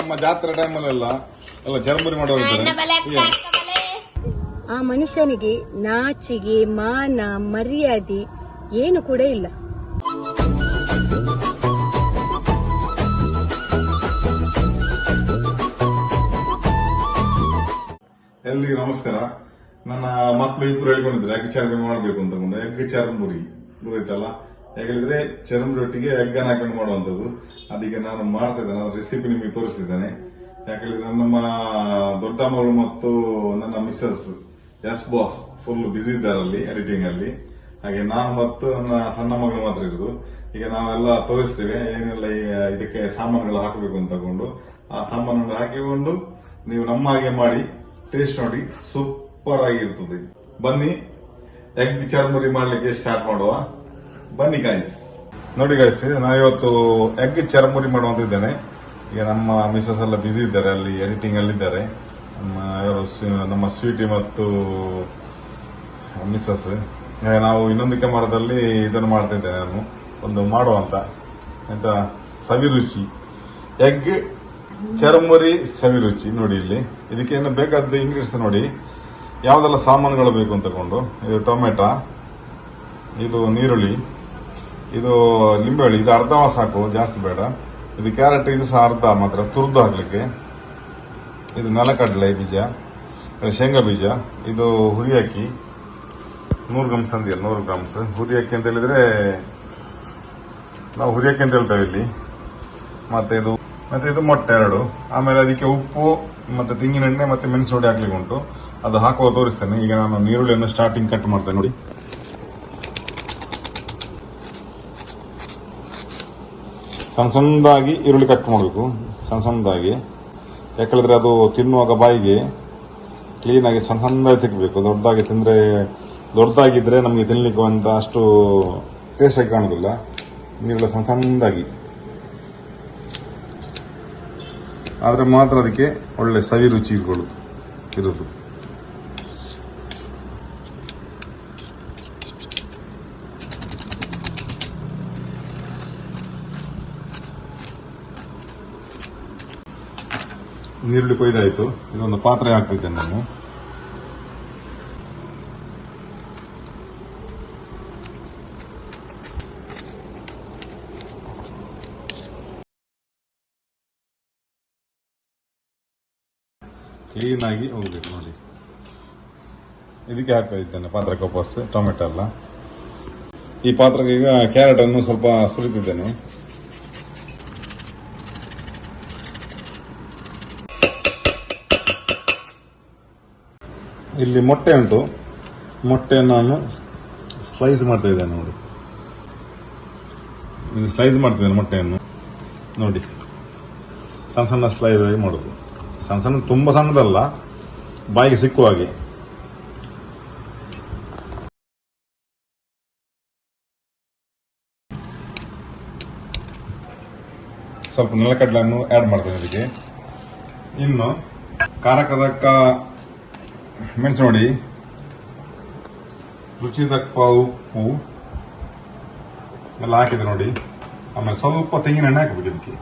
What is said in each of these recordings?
ನಮ್ಮ ಜಾತ್ರೆ ಟೈಮಲ್ಲೆಲ್ಲ ಎಲ್ಲ ಚರ್ಮುರಿ ಮಾಡೋರು. ಆ ಮನುಷ್ಯನಿಗೆ ನಾಚಿಗೆ ಮಾನ ಮರ್ಯಾದೆ ಏನು ಕೂಡ ಇಲ್ಲ. ಎಲ್ಲಿಗೆ ನಮಸ್ಕಾರ. ನನ್ನ ಮಕ್ಕಳು ಇಬ್ರು ಹೇಳ್ಕೊಂಡಿದ್ರು ಎಗ್ ಚರ್ಮುರಿ ಮಾಡ್ಬೇಕು ಅಂತಕೊಂಡು. ಎಗ್ ಚರ್ಮುರಿ ಗೊತ್ತಾಯ್ತಲ್ಲ, ಹೇಳಿದ್ರೆ ಚರ್ಮುರಿ ಒಟ್ಟಿಗೆ ಎಗ್ ಅನ್ನ ಹಾಕೊಂಡು ಮಾಡುವಂತದ್ದು. ಅದಕ್ಕೆ ನಾನು ಮಾಡ್ತಾ ಇದ್ದೇನೆ, ಅದ್ರ ರೆಸಿಪಿ ನಿಮಗೆ ತೋರಿಸಿದ್ದೇನೆ. ಯಾಕಂದ್ರೆ ನಮ್ಮ ದೊಡ್ಡ ಮಗಳು ಮತ್ತು ನನ್ನ ಮಿಸ್ಸಸ್ ಎಸ್ ಬಾಸ್ ಫುಲ್ ಬಿಸಿ ಇದ್ದಾರೆ ಅಲ್ಲಿ ಎಡಿಟಿಂಗ್ ಅಲ್ಲಿ. ಹಾಗೆ ನಾನು ಮತ್ತು ನನ್ನ ಸಣ್ಣ ಮಗಳು ಮಾತ್ರ ಇರುದು. ಈಗ ನಾವೆಲ್ಲ ತೋರಿಸ್ತೇವೆ ಏನೆಲ್ಲ ಇದಕ್ಕೆ ಸಾಮಾನುಗಳು ಹಾಕಬೇಕು ಅಂತ ತಗೊಂಡು, ಆ ಸಾಮಾನುಗಳು ಹಾಕಿಕೊಂಡು ನೀವು ನಮ್ಮ ಹಾಗೆ ಮಾಡಿ ಟೇಸ್ಟ್ ನೋಡಿ, ಸೂಪರ್ ಆಗಿರ್ತದೆ. ಬನ್ನಿ ಎಗ್ ಚರ್ಮುರಿ ಮಾಡ್ಲಿಕ್ಕೆ ಸ್ಟಾರ್ಟ್ ಮಾಡುವ. ಬನ್ನಿ ಗಾಯ್ಸ್. ನೋಡಿ ಗಾಯ್ಸ್, ನಾನು ಇವತ್ತು ಎಗ್ ಚರ್ಮುರಿ ಮಾಡುವಂತಿದ್ದೇನೆ. ಈಗ ನಮ್ಮ ಮಿಸಸ್ ಎಲ್ಲ ಬಿಸಿ ಇದ್ದಾರೆ, ಅಲ್ಲಿ ಎಡಿಟಿಂಗ್ ಅಲ್ಲಿದ್ದಾರೆ. ನಮ್ಮ ಸ್ವೀಟಿ ಮತ್ತು ಮಿಸಸ್. ನಾವು ಇನ್ನೊಂದು ಕ್ಯಾಮರಾದಲ್ಲಿ ಇದನ್ನು ಮಾಡ್ತಾ ಇದ್ದೇನೆ, ನಾನು ಒಂದು ಮಾಡುವಂತ ಅಂತ ಸವಿರುಚಿ ಎಗ್ ಚರ್ಮುರಿ ಸವಿರುಚಿ. ನೋಡಿ ಇಲ್ಲಿ ಇದಕ್ಕೆ ಏನು ಬೇಕಾದ ಇಂಗ್ರೀಡಿಯಂಟ್ಸ್ ನೋಡಿ, ಯಾವ್ದೆಲ್ಲ ಸಾಮಾನುಗಳು ಬೇಕು ಅಂತ ತಗೊಂಡು. ಇದು ಟೊಮೆಟೊ, ಇದು ನೀರುಳ್ಳಿ, ಇದು ಲಿಂಬೆಹಳ್ಳಿ, ಇದು ಅರ್ಧ ಸಾಕು, ಜಾಸ್ತಿ ಬೇಡ. ಇದು ಕ್ಯಾರೆಟ್, ಇದು ಸಹ ಅರ್ಧ ಮಾತ್ರ ತುರ್ದು ಹಾಕ್ಲಿಕ್ಕೆ. ಇದು ನೆಲಕಡಲೆ ಬೀಜ, ಶೇಂಗಾ ಬೀಜ, ಇದು ಹುರಿ ಅಕ್ಕಿ 100 ಗ್ರಾಮ್ಸ್ ಅಂದಿಲ್ಲ, 100 ಗ್ರಾಮ್ಸ್ ಹುರಿ ಅಕ್ಕಿ ಅಂತ ಹೇಳಿದ್ರೆ ನಾವು ಹುರಿ ಅಕ್ಕಿ ಅಂತ ಹೇಳ್ತೇವೆ ಇಲ್ಲಿ. ಮತ್ತೆ ಇದು ಮೊಟ್ಟೆ 2. ಆಮೇಲೆ ಅದಕ್ಕೆ ಉಪ್ಪು ಮತ್ತೆ ತೆಂಗಿನೆಣ್ಣೆ ಮತ್ತೆ ಮೆಣಸು ಹುಡಿ ಹಾಕ್ಲಿಕ್ಕೆ ಉಂಟು, ಅದು ಹಾಕುವ ತೋರಿಸ್ತೇನೆ. ಈಗ ನಾನು ನೀರುಳ್ಳಿಯನ್ನು ಸ್ಟಾರ್ಟಿಂಗ್ ಕಟ್ ಮಾಡ್ತೇನೆ ನೋಡಿ. ಸಣ್ಣ ಸಣ್ಣದಾಗಿ ಈರುಳ್ಳಿ ಕಟ್ ಮಾಡಬೇಕು, ಸಣ್ಣ ಸಣ್ಣದಾಗಿ. ಯಾಕಂದ್ರೆ ಅದು ತಿನ್ನುವಾಗ ಬಾಯಿಗೆ ಕ್ಲೀನ್ ಆಗಿ ಸಣ್ಣ ಸಣ್ಣದಾಗಿ ತೆಗಿಬೇಕು. ದೊಡ್ಡದಾಗಿದ್ರೆ ನಮಗೆ ತಿನ್ಲಿಕ್ಕೆ ಅಂತ ಅಷ್ಟು ಟೇಸ್ಟ್ ಆಗಿ ಕಾಣುದಿಲ್ಲ. ನೀರುಳ್ಳಿ ಸಣ್ಣ ಸಣ್ಣದಾಗಿ ಆದ್ರೆ ಮಾತ್ರ ಅದಕ್ಕೆ ಒಳ್ಳೆ ಸವಿ ರುಚಿ ಇರೋದು. ನೀರುಳ್ಳಿ ಕೊಯ್ದಾಯ್ತು. ಇದೊಂದು ಪಾತ್ರೆ ಹಾಕ್ತಿದ್ದೇನೆ ನಾನು. ಕ್ಲೀನ್ ಆಗಿ ಹೋಗ್ಬೇಕು ನೋಡಿ. ಇದಕ್ಕೆ ಹಾಕ್ತಾ ಇದ್ದೇನೆ ಪಾತ್ರಕ್ಕೆ ವಾಪಸ್ ಟೊಮೆಟೊ ಎಲ್ಲ. ಈ ಪಾತ್ರಕ್ಕೆ ಈಗ ಕ್ಯಾರೆಟ್ ಅನ್ನು ಸ್ವಲ್ಪ ಸುರಿತಿದ್ದೇನೆ. ಇಲ್ಲಿ ಮೊಟ್ಟೆ ಉಂಟು, ಮೊಟ್ಟೆಯನ್ನು ನಾನು ಸ್ಲೈಸ್ ಮಾಡ್ತಾ ಇದ್ದೇನೆ ನೋಡಿ. ಇದು ಸ್ಲೈಸ್ ಮಾಡ್ತಿದ್ದೇನೆ ಮೊಟ್ಟೆಯನ್ನು ನೋಡಿ, ಸಣ್ಣ ಸಣ್ಣ ಸ್ಲೈಸ್ ಆಗಿ ಮಾಡೋದು. ಸಣ್ಣ ಸಣ್ಣ, ತುಂಬಾ ಸಣ್ಣದಲ್ಲ, ಬಾಯಿಗೆ ಸಿಕ್ಕುವ ಹಾಗೆ. ಸ್ವಲ್ಪ ನೆಲಕಡಲೆಯನ್ನು ಆಡ್ ಮಾಡ್ತೇನೆ ಇದಕ್ಕೆ. ಇನ್ನು ಖಾರಕದಕ್ಕ ಮೆಣಸು ನೋಡಿ, ರುಚಿ ತಕ್ಕ ಉಪ್ಪು ಎಲ್ಲ ಹಾಕಿದೆ ನೋಡಿ. ಆಮೇಲೆ ಸ್ವಲ್ಪ ತೆಂಗಿನೆಣ್ಣೆ ಹಾಕಬೇಕು ಇದಕ್ಕೆ.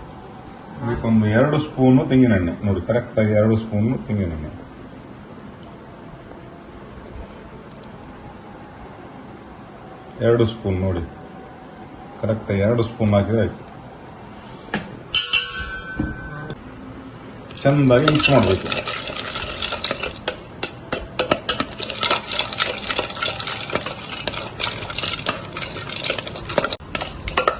ಇದಕ್ಕೊಂದು 2 ಸ್ಪೂನು ತೆಂಗಿನೆಣ್ಣೆ ನೋಡಿ, ಕರೆಕ್ಟ್ ಆಗಿ 2 ಸ್ಪೂನು ತೆಂಗಿನೆಣ್ಣೆ. ಎರಡು ಸ್ಪೂನ್ ನೋಡಿ, ಕರೆಕ್ಟ್ ಆಗಿ 2 ಸ್ಪೂನ್ ಹಾಕಿದ್ರೆ ಆಯ್ತು. ಚೆಂದಾಗಿ ಮಿಕ್ಸ್ ಮಾಡಬೇಕು.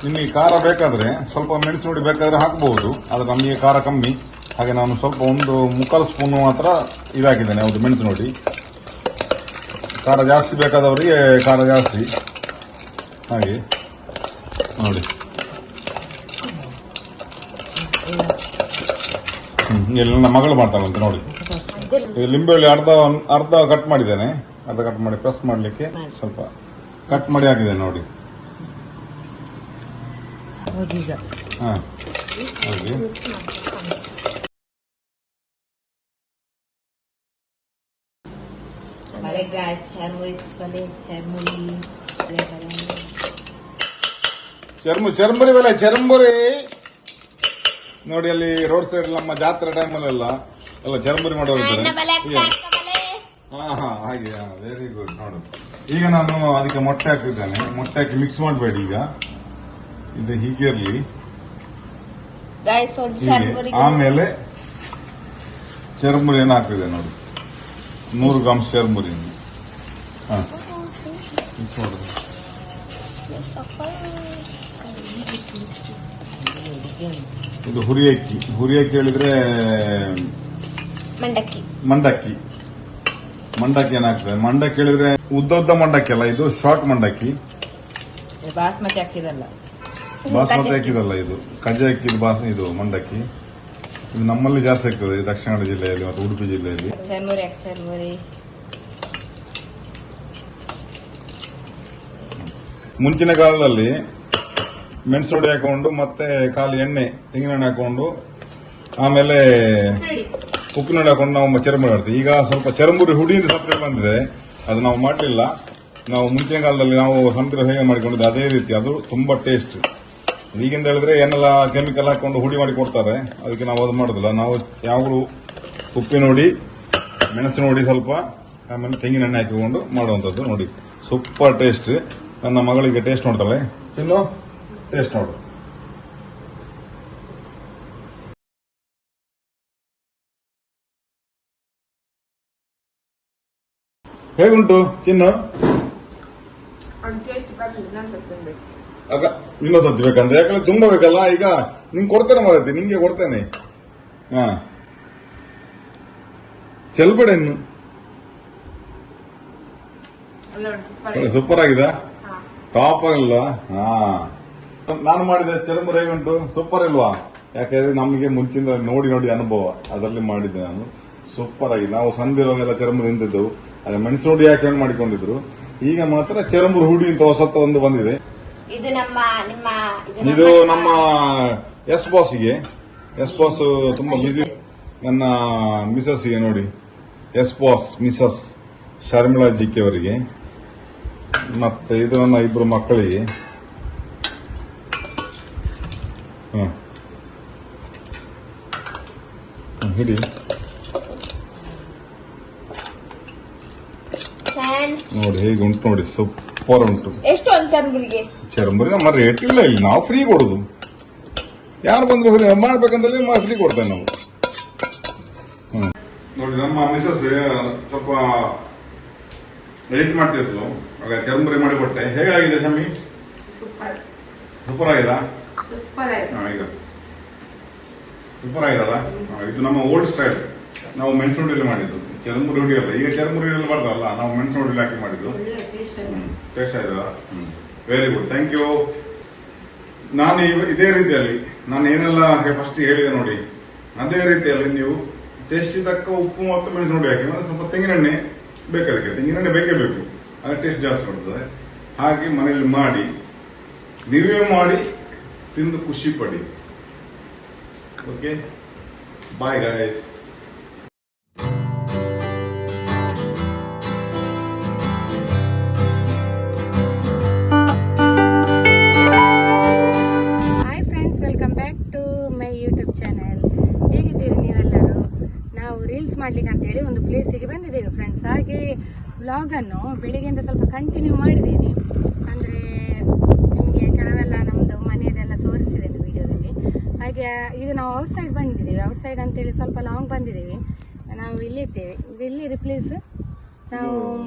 ನಿಮಗೆ ಖಾರ ಬೇಕಾದ್ರೆ ಸ್ವಲ್ಪ ಮೆಣಸು ನೋಡಿ ಬೇಕಾದ್ರೆ ಹಾಕಬಹುದು, ಆದ್ರೆ ನಮಗೆ ಖಾರ ಕಮ್ಮಿ. ಹಾಗೆ ನಾನು ಸ್ವಲ್ಪ ಒಂದು 3/4 ಸ್ಪೂನ್ ಮಾತ್ರ ಇದಾಕಿದ್ದೇನೆ. ಹೌದು, ಮೆಣಸು ನೋಡಿ. ಖಾರ ಜಾಸ್ತಿ ಬೇಕಾದವರಿಗೆ ಖಾರ ಜಾಸ್ತಿ. ಹಾಗೆ ನೋಡಿ, ಇಲ್ಲಿ ನನ್ನ ಮಗಳು ಮಾಡ್ತಾಳಂತೆ ನೋಡಿ. ಲಿಂಬೆಹಳ್ಳಿ ಅರ್ಧ ಕಟ್ ಮಾಡಿದ್ದೇನೆ, ಅರ್ಧ ಕಟ್ ಮಾಡಿ ಪ್ರೆಸ್ ಮಾಡ್ಲಿಕ್ಕೆ ಸ್ವಲ್ಪ ಕಟ್ ಮಾಡಿ ಹಾಕಿದ್ದೇನೆ ನೋಡಿ. ಹಾಂ, ಹಾಗೆ ಚರ್ಮುರಿ ಬೆಲೆ ಚರ್ಮುರಿ ನೋಡಿ ಅಲ್ಲಿ ರೋಡ್ ಸೈಡ್ ನಮ್ಮ ಜಾತ್ರೆ ಟೈಮಲ್ಲೆಲ್ಲ ಎಲ್ಲ ಚರ್ಮುರಿ ಮಾಡೋರು ಇದ್ದಾರೆ. ಹಾ ಹಾಗೆ ವೆರಿ ಗುಡ್. ನೋಡು ಈಗ ನಾನು ಅದಕ್ಕೆ ಮೊಟ್ಟೆ ಹಾಕಿದ್ದೇನೆ. ಮೊಟ್ಟೆ ಹಾಕಿ ಮಿಕ್ಸ್ ಮಾಡಬೇಡಿ. ಈಗ ಇದು ಹೀಗೆ ಇರ್ಲಿ. ಆಮೇಲೆ ಚರ್ಮುರಿಯನ್ನು ಹಾಕಿದೆ ನೋಡಿ, 100 ಗ್ರಾಮ್ ಚರ್ಮುರಿಯನ್ನು. ಹಾ ಮಿಕ್ಸ್ ಮಾಡೋದು. ಇದು ಹುರಿ ಅಕ್ಕಿ. ಹುರಿ ಅಕ್ಕಿ ಹೇಳಿದ್ರೆ ಮಂಡಕ್ಕಿ. ಮಂಡಕ್ಕಿ ಏನಾಗ್ತದೆ? ಮಂಡಕ್ಕಿ ಹೇಳಿದ್ರೆ ಉದ್ದ ಮಂಡಕ್ಕಿ ಅಲ್ಲ, ಇದು ಶಾರ್ಟ್ ಮಂಡಕ್ಕಿ. ಬಾಸ್ಮತಿ ಹಾಕಿದಲ್ಲ, ಬಾಸ್ಮತಿ ಹಾಕಿದಲ್ಲ, ಇದು ಕಜ್ಜೆ ಅಕ್ಕಿದು ಇದು ಮಂಡಕ್ಕಿ. ಇದು ನಮ್ಮಲ್ಲಿ ಜಾಸ್ತಿ ಆಗ್ತದೆ, ದಕ್ಷಿಣ ಕನ್ನಡ ಜಿಲ್ಲೆಯಲ್ಲಿ ಮತ್ತು ಉಡುಪಿ ಜಿಲ್ಲೆಯಲ್ಲಿ. ಚರ್ಮುರಿ ಮುಂಚಿನ ಕಾಲದಲ್ಲಿ ಮೆಣಸೊಡಿ ಹಾಕೊಂಡು ಮತ್ತೆ ಖಾಲಿ ಎಣ್ಣೆ, ತೆಂಗಿನೆಣ್ಣೆ ಹಾಕೊಂಡು ಆಮೇಲೆ ಉಪ್ಪಿನೊಡೆ ಹಾಕೊಂಡು ನಾವು ಚರ್ಮುರಿ ಮಾಡ್ತೀವಿ. ಈಗ ಸ್ವಲ್ಪ ಚರ್ಮುರಿ ಹುಡಿ ಅಂತ ಸಪ್ರೇಟ್ ಬಂದಿದೆ, ಅದು ನಾವು ಮಾಡಲಿಲ್ಲ. ನಾವು ಮುಂಚಿನ ಕಾಲದಲ್ಲಿ ನಾವು ಸಂತಿರೋ ಹೇಗೆ ಮಾಡಿಕೊಂಡಿದ್ದೆ ಅದೇ ರೀತಿ, ಅದು ತುಂಬಾ ಟೇಸ್ಟ್. ಈಗಿಂದ ಹೇಳಿದ್ರೆ ಏನೆಲ್ಲ ಕೆಮಿಕಲ್ ಹಾಕೊಂಡು ಹುಡಿ ಮಾಡಿ ಕೊಡ್ತಾರೆ, ಅದಕ್ಕೆ ನಾವು ಅದು ಮಾಡೋದಿಲ್ಲ. ನಾವು ಯಾವಾಗಲೂ ಉಪ್ಪಿನೊಡಿ, ಮೆಣಸಿನೊಡಿ ಸ್ವಲ್ಪ, ಆಮೇಲೆ ತೆಂಗಿನೆಣ್ಣೆ ಹಾಕಿಕೊಂಡು ಮಾಡುವಂಥದ್ದು. ನೋಡಿ ಸೂಪರ್ ಟೇಸ್ಟ್. ನನ್ನ ಮಗಳಿಗೆ ಟೇಸ್ಟ್ ನೋಡ್ತಾಳೆ. ಚಿನ್ನು ಟೇಸ್ಟ್ ನೋಡು. ಹೇಗುಂಟು ಚಿನ್ನು? ಆಗ ಇನ್ನೊಂದು ಸತಿ ಬೇಕಂದ್ರೆ, ಯಾಕಂದ್ರೆ ತುಂಬಾ ಬೇಕಲ್ಲ. ಈಗ ನಿಂಗೆ ಕೊಡ್ತೇನೆ ಮಾರೈತಿ, ನಿಂಗೆ ಕೊಡ್ತೇನೆ. ಹಾ ಚೆಲ್ಬೇಡ ಇನ್ನು. ಸೂಪರ್ ಆಗಿದೆ, ಟಾಪ್ ಆಗಿಲ್ಲ. ಹಾ ನಾನು ಮಾಡಿದ ಚರ್ಮುರಿ ಹೇಗುಂಟು? ಸೂಪರ್ ಇಲ್ವಾ? ಯಾಕಂದ್ರೆ ನಮಗೆ ಮುಂಚಿನ ನೋಡಿ ಅನುಭವ, ಅದರಲ್ಲಿ ಮಾಡಿದ್ದೆ ನಾನು. ಸೂಪರ್ ಆಗಿದೆ. ನಾವು ಸಂದಿರೋಗೆಲ್ಲ ಚರ್ಮುರಿ ತಿಂತಿದ್ದೆವು, ಅದೇ ಮೆಣಸಿನೊಡಿ ಹಾಕೊಂಡು ಮಾಡಿಕೊಂಡಿದ್ರು. ಈಗ ಮಾತ್ರ ಚರ್ಮುರಿ ಹುಡಿ ಅಂತ ಹೊಸತ್ತ ಒಂದು ಬಂದಿದೆ. ಇದು ನಮ್ಮ ಎಸ್ ಬಾಸ್ಗೆ. ಎಸ್ ಬಾಸ್ ತುಂಬಾ ಬಿಸಿ. ನನ್ನ ಮಿಸಸ್ಗೆ ನೋಡಿ, yes boss Mrs Sharmila GK ಅವರಿಗೆ, ಮತ್ತೆ ಇದು ನನ್ನ 2 ಮಕ್ಕಳಿಗೆ. ಹಿಡಿ ನೋಡಿ ಹೇಗೆ ಉಂಟು ನೋಡಿ, ಸೂಪರ್ ಉಂಟು. ಎಷ್ಟು ಒಂದು ಚರ್ಮುರಿ ನಮ್ಮ ರೇಟ್ ಇಲ್ಲ, ಇಲ್ಲಿ ನಾವು ಫ್ರೀ ಕೊಡುದು. ಯಾರು ಬಂದ್ರೆ ಮಾಡ್ಬೇಕಂದ್ರೆ ಫ್ರೀ ಕೊಡ್ತೇವೆ ನಾವು. ನೋಡಿ ನಮ್ಮ ಮಿಸಸ್ ಸ್ವಲ್ಪ ರೇಟ್ ಮಾಡ್ತಿದ್ರು, ಆಗ ಚರ್ಮುರಿ ಮಾಡಿ ಕೊಟ್ಟೆ. ಹೇಗಾಗಿದೆ ಶಮ್ಮಿ? ಸೂಪರ್ ಆಗಿದೆ. ಈಗ ಸೂಪರ್ ಆಗಿದಲ್ಲ. ಇದು ನಮ್ಮ ಓಲ್ಡ್ ಸ್ಟೈಲ್. ನಾವು ಮೆಣಸಿನೊಡಿಯಲ್ಲಿ ಮಾಡಿದ್ದು, ಚರ್ಮುರಿ ಹುಡಿ ಅಲ್ಲ. ಈಗ ಚರ್ಮುರಿ ಮಾಡ್ದಲ್ಲ, ನಾವು ಮೆಣಸಿನೊಡಿಯಲ್ಲಿ ಹಾಕಿ ಮಾಡಿದ್ದು. ಟೇಸ್ಟ್ ಆಯ್ತಲ್ಲ? Very good, thank you. ನಾನು ಇದೇ ರೀತಿಯಲ್ಲಿ ನಾನು ಏನೆಲ್ಲ ಫಸ್ಟ್ ಹೇಳಿದೆ ನೋಡಿ, ಅದೇ ರೀತಿಯಲ್ಲಿ ನೀವು ಟೇಸ್ಟ್ ತಕ್ಕ ಉಪ್ಪು ಮತ್ತು ಮೆಣಸಿನೊಡಿ ಹಾಕಿ, ಮತ್ತೆ ಸ್ವಲ್ಪ ತೆಂಗಿನೆಣ್ಣೆ ಬೇಕಾದಕ್ಕೆ, ತೆಂಗಿನೆಣ್ಣೆ ಬೇಕೇ ಬೇಕು, ಆಗ ಟೇಸ್ಟ್ ಜಾಸ್ತಿ ಕೊಡ್ತದೆ. ಹಾಗೆ ಮನೆಯಲ್ಲಿ ಮಾಡಿ, ನೀವೇ ಮಾಡಿ ತಿಂದು ಖುಷಿ ಪಡಿ. Okay, bye guys. Hi friends, welcome back to my YouTube channel. ಹೇಗಿದ್ದೀರಿ ನೀವೆಲ್ಲರೂ? ನಾವು ರೀಲ್ಸ್ ಮಾಡ್ಲಿಕ್ಕೆ ಅಂತ ಹೇಳಿ ಒಂದು ಪ್ಲೇಸಿಗೆ ಬಂದಿದ್ದೇವೆ ಫ್ರೆಂಡ್ಸ್. ಹಾಗೆ ವ್ಲಾಗ್ ಅನ್ನು ಬೆಳಿಗ್ಗೆಯಿಂದ ಸ್ವಲ್ಪ ಕಂಟಿನ್ಯೂ ಮಾಡಿದ್ದೀನಿ. ಅಂದ್ರೆ ನಿಮಗೆ ಕೆಲವೆಲ್ಲ ನಮ್ದು ಮನೆಯದೆಲ್ಲ ತೋರಿಸಿದ್ದೇನೆ ವಿಡಿಯೋದಲ್ಲಿ. ಹಾಗೆ ಈಗ ನಾವು ಔಟ್ಸೈಡ್ ಬಂದಿದ್ದೀವಿ. ಔಟ್ಸೈಡ್ ಅಂತೇಳಿ ಸ್ವಲ್ಪ ಲಾಂಗ್ ಬಂದಿದ್ದೀವಿ. ನಾವು ಇಲ್ಲಿದ್ದೇವೆ. ಇದು ಎಲ್ಲಿ ಪ್ಲೇಸ್? ನಾವು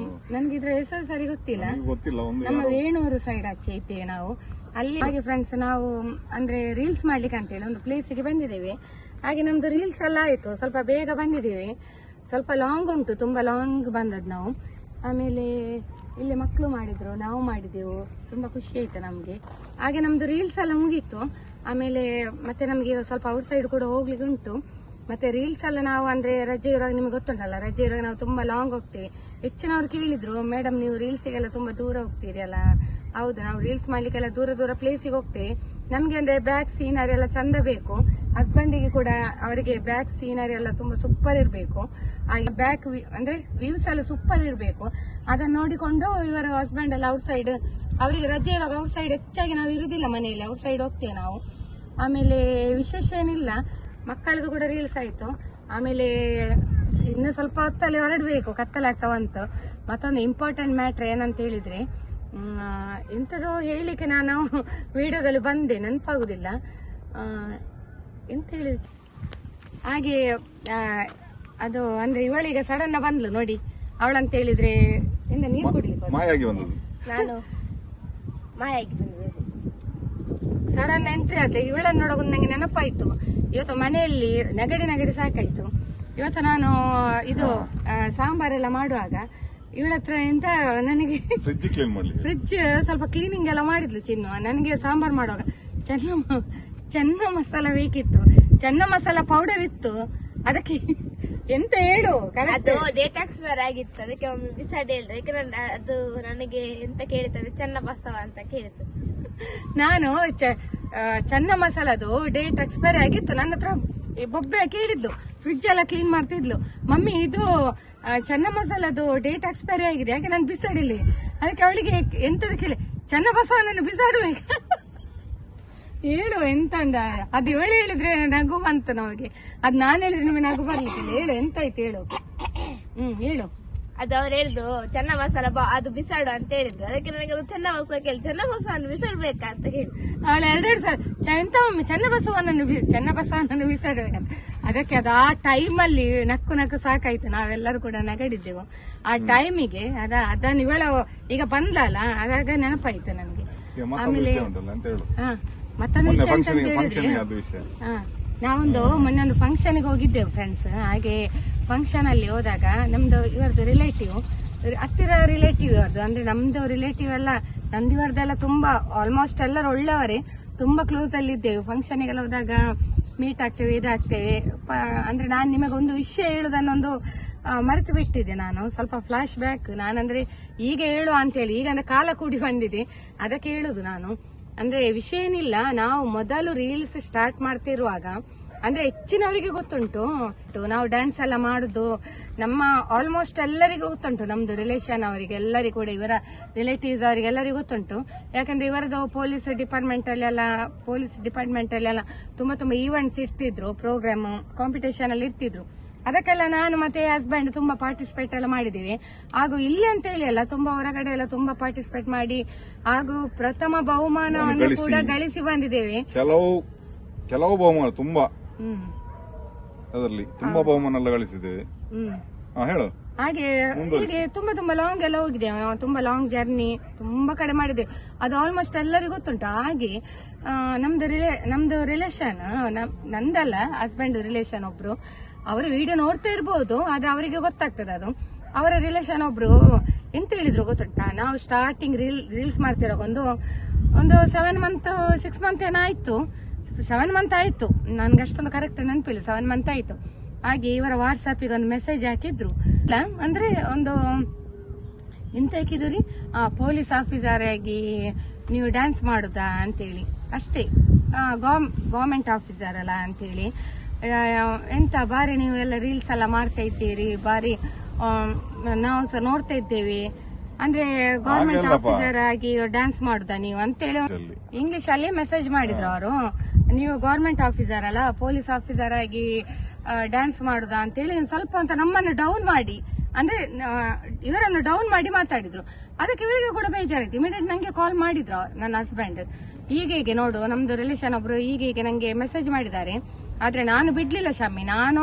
ನನ್ಗೆ ಇದ್ರ ಹೆಸರು ಸರಿ ಗೊತ್ತಿಲ್ಲ. ನಮ್ಮ ವೇಣೂರು ಸೈಡ್ ಆಚೆ ಇದ್ದೇವೆ ನಾವು ಅಲ್ಲಿ. ಹಾಗೆ ಫ್ರೆಂಡ್ಸ್, ನಾವು ಅಂದ್ರೆ ರೀಲ್ಸ್ ಮಾಡ್ಲಿಕ್ಕೆ ಅಂತೇಳಿ ಒಂದು ಪ್ಲೇಸಿಗೆ ಬಂದಿದ್ದೇವೆ. ಹಾಗೆ ನಮ್ದು ರೀಲ್ಸ್ ಎಲ್ಲ ಆಯ್ತು, ಸ್ವಲ್ಪ ಬೇಗ ಬಂದಿದ್ದೀವಿ. ಸ್ವಲ್ಪ ಲಾಂಗ್ ಉಂಟು, ತುಂಬಾ ಲಾಂಗ್ ಬಂದದ್ದು ನಾವು. ಆಮೇಲೆ ಇಲ್ಲಿ ಮಕ್ಕಳು ಮಾಡಿದ್ರು, ನಾವು ಮಾಡಿದೆವು, ತುಂಬಾ ಖುಷಿ ಆಯ್ತು ನಮ್ಗೆ. ಹಾಗೆ ನಮ್ದು ರೀಲ್ಸ್ ಎಲ್ಲ ಮುಗೀತು. ಆಮೇಲೆ ಮತ್ತೆ ನಮ್ಗೆ ಸ್ವಲ್ಪ ಔಟ್ ಸೈಡ್ ಕೂಡ ಹೋಗ್ಲಿಕ್ಕೆ ಉಂಟು. ಮತ್ತೆ ರೀಲ್ಸ್ ಎಲ್ಲ ನಾವು ಅಂದ್ರೆ ರಜೆ ಇರುವಾಗ, ನಿಮ್ಗೆ ಗೊತ್ತುಂಟಲ್ಲ, ರಜೆ ಇರುವಾಗ ನಾವು ತುಂಬಾ ಲಾಂಗ್ ಹೋಗ್ತೀವಿ. ಹೆಚ್ಚಿನವ್ರು ಕೇಳಿದ್ರು, ಮೇಡಮ್ ನೀವು ರೀಲ್ಸಿಗೆಲ್ಲ ತುಂಬಾ ದೂರ ಹೋಗ್ತೀರಿ ಅಲ್ಲ. ಹೌದು, ನಾವು ರೀಲ್ಸ್ ಮಾಡ್ಲಿಕ್ಕೆಲ್ಲ ದೂರ ಪ್ಲೇಸಿಗೆ ಹೋಗ್ತೇವೆ. ನಮ್ಗೆ ಅಂದ್ರೆ ಬ್ಯಾಕ್ ಸೀನರಿ ಎಲ್ಲ ಚಂದ ಬೇಕು. ಹಸ್ಬೆಂಡಿಗೆ ಕೂಡ ಅವರಿಗೆ ಬ್ಯಾಕ್ ಸೀನರಿ ಎಲ್ಲ ತುಂಬಾ ಸೂಪರ್ ಇರಬೇಕು. ಹಾಗೆ ಬ್ಯಾಕ್ ಅಂದ್ರೆ ವ್ಯೂಸ್ ಎಲ್ಲ ಸೂಪರ್ ಇರಬೇಕು. ಅದನ್ನ ನೋಡಿಕೊಂಡು ಇವರ ಹಸ್ಬೆಂಡ್ ಎಲ್ಲ ಔಟ್ ಸೈಡ್, ಅವರಿಗೆ ರಜೆ ಇರುವಾಗ ಔಟ್ ಸೈಡ್ ಹೆಚ್ಚಾಗಿ ನಾವು ಇರುದಿಲ್ಲ ಮನೆಯಲ್ಲಿ, ಔಟ್ ಸೈಡ್ ಹೋಗ್ತೇವೆ ನಾವು. ಆಮೇಲೆ ವಿಶೇಷ ಏನಿಲ್ಲ, ಮಕ್ಕಳದು ಕೂಡ ರೀಲ್ಸ್ ಆಯ್ತು. ಆಮೇಲೆ ಇನ್ನು ಸ್ವಲ್ಪ ಹೊತ್ತಲ್ಲಿ ಹೊರಡ್ಬೇಕು, ಕತ್ತಲಾಗ್ತಾ ಬಂತು. ಮತ್ತೊಂದು ಇಂಪಾರ್ಟೆಂಟ್ ಮ್ಯಾಟ್ರ್ ಏನಂತ ಹೇಳಿದ್ರೆ, ಎಂಥದೋ ಹೇಳಿಕ್ಕೆ ನಾನು ವಿಡಿಯೋದಲ್ಲಿ ಬಂದೆ, ನೆನಪಾಗುದಿಲ್ಲ. ಎಂತ ಹೇಳಿದ್ರು ಹಾಗೆ, ಅದು ಅಂದ್ರೆ ಇವಳಿಗೆ ಸಡನ್ ಬಂದ್ಲು ನೋಡಿ, ಅವಳಂತ ಹೇಳಿದ್ರೆ ಎಂತ ನೀರು ಕುಡಿಲಿಕ್ಕೆ ಮಾಯಾಗಿ ಬಂದದ್ದು. ನಾನು ಮಾಯಾಗಿ ಬಂದಿದ್ದೆ. ಸಡನ್ ಎಂಟ್ರಿ ಆದ್ರೆ ಇವಳನ್ನ ನೋಡೋದು ನಂಗೆ ನೆನಪಾಯ್ತು. ಇವತ್ತು ಮನೆಯಲ್ಲಿ ನಗಡಿ ಸಾಕಾಯ್ತು. ಇವತ್ತು ನಾನು ಇದು ಸಾಂಬಾರೆಲ್ಲ ಮಾಡುವಾಗ ಇವಳ ಹತ್ರ ಎಂತ ನನಗೆ ಫ್ರಿಡ್ಜ್ ಕ್ಲೀನ್ ಮಾಡ್ಲಿ, ಫ್ರಿಡ್ಜ್ ಸ್ವಲ್ಪ ಕ್ಲೀನಿಂಗ್ ಎಲ್ಲ ಮಾಡಿದ್ಲು ಚಿನ್ನು. ನನಗೆ ಸಾಂಬಾರ್ ಮಾಡುವಾಗ ಚೆನ್ನ ಮಸಾಲ ಬೇಕಿತ್ತು, ಚೆನ್ನ ಮಸಾಲ ಪೌಡರ್ ಇತ್ತು. ಅದಕ್ಕೆ ಎಂತ ಹೇಳು, ಅದು ಡೇಟ್ ಎಕ್ಸ್ಪೈರ್ ಆಗಿತ್ತು, ಅದಕ್ಕೆ ಒಮ್ಮೆ ಬಿಸಾಡಿ ಹೇಳಿದೆ. ಅದಕ್ಕೆ ಅದು ನನಗೆ ಎಂತ ಕೇಳಿದ್ರೆ ಚೆನ್ನ ಬಸವ ಅಂತ ಕೇಳಿತು. ನಾನು ಚೆನ್ನ ಮಸಾಲದು ಡೇಟ್ ಎಕ್ಸ್ಪೈರ್ ಆಗಿತ್ತು. ನನ್ನ ಹತ್ರ ಬೊಬ್ಬೆ ಕೇಳಿದ್ಲು, ಫ್ರಿಡ್ಜ್ ಎಲ್ಲ ಕ್ಲೀನ್ ಮಾಡ್ತಿದ್ಲು. ಮಮ್ಮಿ ಇದು ಚೆನ್ನ ಮಸಾಲದು ಡೇಟ್ ಎಕ್ಸ್ಪೈರಿ ಆಗಿದೆ, ಯಾಕೆ ನಾನು ಬಿಸಾಡಿಲಿ. ಅದಕ್ಕೆ ಅವಳಿಗೆ ಎಂತದ ಕೇಳಿ, ಚೆನ್ನ ಬಸವನನ್ನು ಬಿಸಾಡ್ಬೇಕು ಹೇಳು ಎಂತ ಅಂದ. ಅದು ಇವಳು ಹೇಳಿದ್ರೆ ನಗು ಬಂತು ನಮಗೆ, ಅದ್ ನಾನು ಹೇಳಿದ್ರೆ ನಿಮಗೆ ನಗು ಬರ್ಲಿಕ್ಕಿಲ್ಲ. ಹೇಳು ಎಂತಾಯ್ತು ಹೇಳು. ಹೇಳು. ಅದು ಅವ್ರು ಹೇಳಿದ್ರು ಚೆನ್ನ ಮಸಾಲ ಅದು ಬಿಸಾಡು ಅಂತ ಹೇಳಿದ್ರು. ಅದಕ್ಕೆ ನನಗೆ ಅದು ಚೆನ್ನ ಬಸವ ಕೇಳಿ, ಚೆನ್ನ ಬಸವನ್ನು ಬಿಸಾಡ್ಬೇಕಾ ಅಂತ ಹೇಳಿ ಅವಳು ಎರಡೆರಡು ಸಲ ಎಂತ ಮಮ್ಮಿ ಚೆನ್ನ ಬಸವನನ್ನು ಬಿಸಾಡ್ಬೇಕಂತ. ಅದಕ್ಕೆ ಅದು ಆ ಟೈಮಲ್ಲಿ ನಕ್ಕು ಸಾಕಾಯ್ತು. ನಾವೆಲ್ಲರೂ ಕೂಡ ನಗಡಿದ್ದೆವು ಆ ಟೈಮಿಗೆ. ಅದನ್ನ ಇವಳು ಈಗ ಬಂದ್ಲಲ್ಲ, ಅದಾಗ ನೆನಪಾಯ್ತು ನನಗೆ. ಆಮೇಲೆ ಮತ್ತೊಂದು ವಿಷಯ ಅಂತ ಹೇಳಿದ್ರೆ, ನಾವೊಂದು ಮೊನ್ನೆ ಒಂದು ಫಂಕ್ಷನ್ ಗೆ ಹೋಗಿದ್ದೆವು ಫ್ರೆಂಡ್ಸ್. ಹಾಗೆ ಫಂಕ್ಷನ್ ಅಲ್ಲಿ ಹೋದಾಗ ನಮ್ದು ಇವರದ್ದು ರಿಲೇಟಿವ್, ಹತ್ತಿರ ರಿಲೇಟಿವ್ ಇವರದ್ದು, ಅಂದ್ರೆ ನಮ್ದು ರಿಲೇಟಿವ್ ಎಲ್ಲ ನಂದಿವರದೆಲ್ಲ ತುಂಬಾ ಆಲ್ಮೋಸ್ಟ್ ಎಲ್ಲರೂ ಒಳ್ಳೆಯವರೇ, ತುಂಬಾ ಕ್ಲೋಸ್ ಅಲ್ಲಿ ಇದ್ದೇವೆ. ಫಂಕ್ಷನ್ ಗೆಲ್ಲ ಹೋದಾಗ ಮೀಟ್ ಆಗ್ತೇವೆ, ಇದಾಗ್ತೇವೆ. ಅಂದ್ರೆ ನಾನು ನಿಮಗೊಂದು ವಿಷಯ ಹೇಳುದನ್ನೊಂದು ಮರೆತು ಬಿಟ್ಟಿದ್ದೆ. ನಾನು ಸ್ವಲ್ಪ ಫ್ಲಾಶ್ ಬ್ಯಾಕ್, ನಾನಂದ್ರೆ ಈಗ ಹೇಳುವ ಅಂತೇಳಿ, ಈಗ ಅಂದ್ರೆ ಕಾಲ ಕೂಡಿ ಬಂದಿದೆ, ಅದಕ್ಕೆ ಹೇಳುದು ನಾನು. ಅಂದ್ರೆ ವಿಷಯ ಏನಿಲ್ಲ, ನಾವು ಮೊದಲು ರೀಲ್ಸ್ ಸ್ಟಾರ್ಟ್ ಮಾಡ್ತಿರುವಾಗ ಅಂದ್ರೆ ಹೆಚ್ಚಿನವರಿಗೆ ಗೊತ್ತುಂಟು ನಾವು ಡ್ಯಾನ್ಸ್ ಎಲ್ಲ ಮಾಡುದು. ನಮ್ಮ ಆಲ್ಮೋಸ್ಟ್ ಎಲ್ಲರಿಗೂ ಗೊತ್ತುಂಟು, ನಮ್ದು ರಿಲೇಷನ್ ಅವರಿಗೆ ಎಲ್ಲರಿಗೂ ಕೂಡ, ಇವರ ರಿಲೇಟಿವ್ಸ್ ಅವರಿಗೆಲ್ಲರಿಗೂ ಗೊತ್ತುಂಟು. ಯಾಕಂದ್ರೆ ಇವರದು ಪೊಲೀಸ್ ಡಿಪಾರ್ಟ್ಮೆಂಟ್ ಅಲ್ಲೆಲ್ಲ ತುಂಬಾ ಈವೆಂಟ್ಸ್ ಇರ್ತಿದ್ರು, ಪ್ರೋಗ್ರಾಮ್ ಕಾಂಪಿಟೇಷನ್ ಅಲ್ಲಿ ಇರ್ತಿದ್ರು. ಅದಕ್ಕೆಲ್ಲ ನಾನು ಮತ್ತೆ ಹಸ್ಬೆಂಡ್ ತುಂಬಾ ಪಾರ್ಟಿಸಿಪೇಟ್ ಎಲ್ಲ ಮಾಡಿದೀವಿ. ಹಾಗೂ ಇಲ್ಲಿ ಅಂತ ಹೇಳಿ ಅಲ್ಲ, ತುಂಬಾ ಹೊರಗಡೆ ಎಲ್ಲ ತುಂಬಾ ಪಾರ್ಟಿಸಿಪೇಟ್ ಮಾಡಿ ಹಾಗೂ ಪ್ರಥಮ ಬಹುಮಾನವನ್ನು ಕೂಡ ಗಳಿಸಿ ಬಂದಿದ್ದೇವೆ. ಕೆಲವು ಬಹುಮಾನ ತುಂಬಾ ಅದರಲ್ಲಿ ತುಂಬಾ ಬಹುಮಾನ ಎಲ್ಲ ಗಳಿಸಿದ್ದೇವೆ. ಹೇಳು. ಹಾಗೆ ಹೀಗೆ ತುಂಬಾ ಲಾಂಗ್ ಎಲ್ಲ ಹೋಗಿದ್ದೇವೆ ನಾವು, ತುಂಬಾ ಲಾಂಗ್ ಜರ್ನಿ ತುಂಬಾ ಕಡೆ ಮಾಡಿದ್ದೇವೆ. ಅದು ಆಲ್ಮೋಸ್ಟ್ ಎಲ್ಲರಿಗೂ ಗೊತ್ತುಂಟು. ಹಾಗೆ ನಮ್ದು ರಿಲೇಷನ್, ನಂದಲ್ಲ ಹಸ್ಬೆಂಡ್ ರಿಲೇಷನ್ ಒಬ್ರು, ಅವರು ವಿಡಿಯೋ ನೋಡ್ತಾ ಇರ್ಬೋದು, ಆದ್ರೆ ಅವರಿಗೆ ಗೊತ್ತಾಗ್ತದೆ ಅದು. ಅವರ ರಿಲೇಷನ್ ಒಬ್ರು ಎಂತ ಹೇಳಿದ್ರು ಗೊತ್ತುಂಟಾ, ನಾವು ಸ್ಟಾರ್ಟಿಂಗ್ ರೀಲ್ಸ್ ಮಾಡ್ತಿರೋ ಒಂದು 7 ಮಂತ್ 6 ಮಂತ್ ಏನಾಯ್ತು, 7 ಮಂತ್ ಆಯ್ತು, ನನ್ಗೆ ಅಷ್ಟೊಂದು ಕರೆಕ್ಟ್ ನೆನಪಿಲ್ಲ, 7 ಮಂತ್ ಆಯ್ತು. ಹಾಗೆ ಇವರ ವಾಟ್ಸ್ಆಪಿಗೆ ಒಂದು ಮೆಸೇಜ್ ಹಾಕಿದ್ರು. ಅಂದ್ರೆ ಒಂದು ಎಂತ ಹಾಕಿದ್ರು ರೀ, ಪೊಲೀಸ್ ಆಫೀಸರ್ ಆಗಿ ನೀವು ಡ್ಯಾನ್ಸ್ ಮಾಡುದಾ ಅಂತೇಳಿ ಅಷ್ಟೇ. ಗವರ್ಮೆಂಟ್ ಆಫೀಸರ್ ಅಲ್ಲ ಅಂತೇಳಿ, ಎಂತ ಬಾರಿ ನೀವು ಎಲ್ಲ ರೀಲ್ಸ್ ಎಲ್ಲ ಮಾಡ್ತಾ ಇದ್ದೀರಿ, ಬಾರಿ ನಾವು ಸಹ ನೋಡ್ತಾ ಇದ್ದೇವೆ, ಅಂದ್ರೆ ಗವರ್ಮೆಂಟ್ ಆಫೀಸರ್ ಆಗಿ ಡ್ಯಾನ್ಸ್ ಮಾಡುದಾ ನೀವು ಅಂತೇಳಿ ಇಂಗ್ಲಿಷ್ ಅಲ್ಲಿ ಮೆಸೇಜ್ ಮಾಡಿದ್ರು ಅವರು. ನೀವು ಗವರ್ಮೆಂಟ್ ಆಫೀಸರ್ ಅಲ್ಲ, ಪೊಲೀಸ್ ಆಫೀಸರ್ ಆಗಿ ಡ್ಯಾನ್ಸ್ ಮಾಡುದಾ ಅಂತೇಳಿ ಸ್ವಲ್ಪ ಅಂತ ನಮ್ಮನ್ನು ಡೌನ್ ಮಾಡಿ, ಅಂದ್ರೆ ಇವರನ್ನು ಡೌನ್ ಮಾಡಿ ಮಾತಾಡಿದ್ರು. ಅದಕ್ಕೆ ಇವರಿಗೆ ಕೂಡ ಬೇಜಾರಾಯ್ತು. ಇಮಿಡಿಯೇಟ್ ನಂಗೆ ಕಾಲ್ ಮಾಡಿದ್ರು ನನ್ನ ಹಸ್ಬೆಂಡ್, ಹೀಗೆ ನೋಡು ನಮ್ದು ರಿಲೇಷನ್ ಒಬ್ರು ಹೀಗೆ ನಂಗೆ ಮೆಸೇಜ್ ಮಾಡಿದ್ದಾರೆ. ಆದ್ರೆ ನಾನು ಬಿಡ್ಲಿಲ್ಲ ಶಮ್ಮಿ, ನಾನು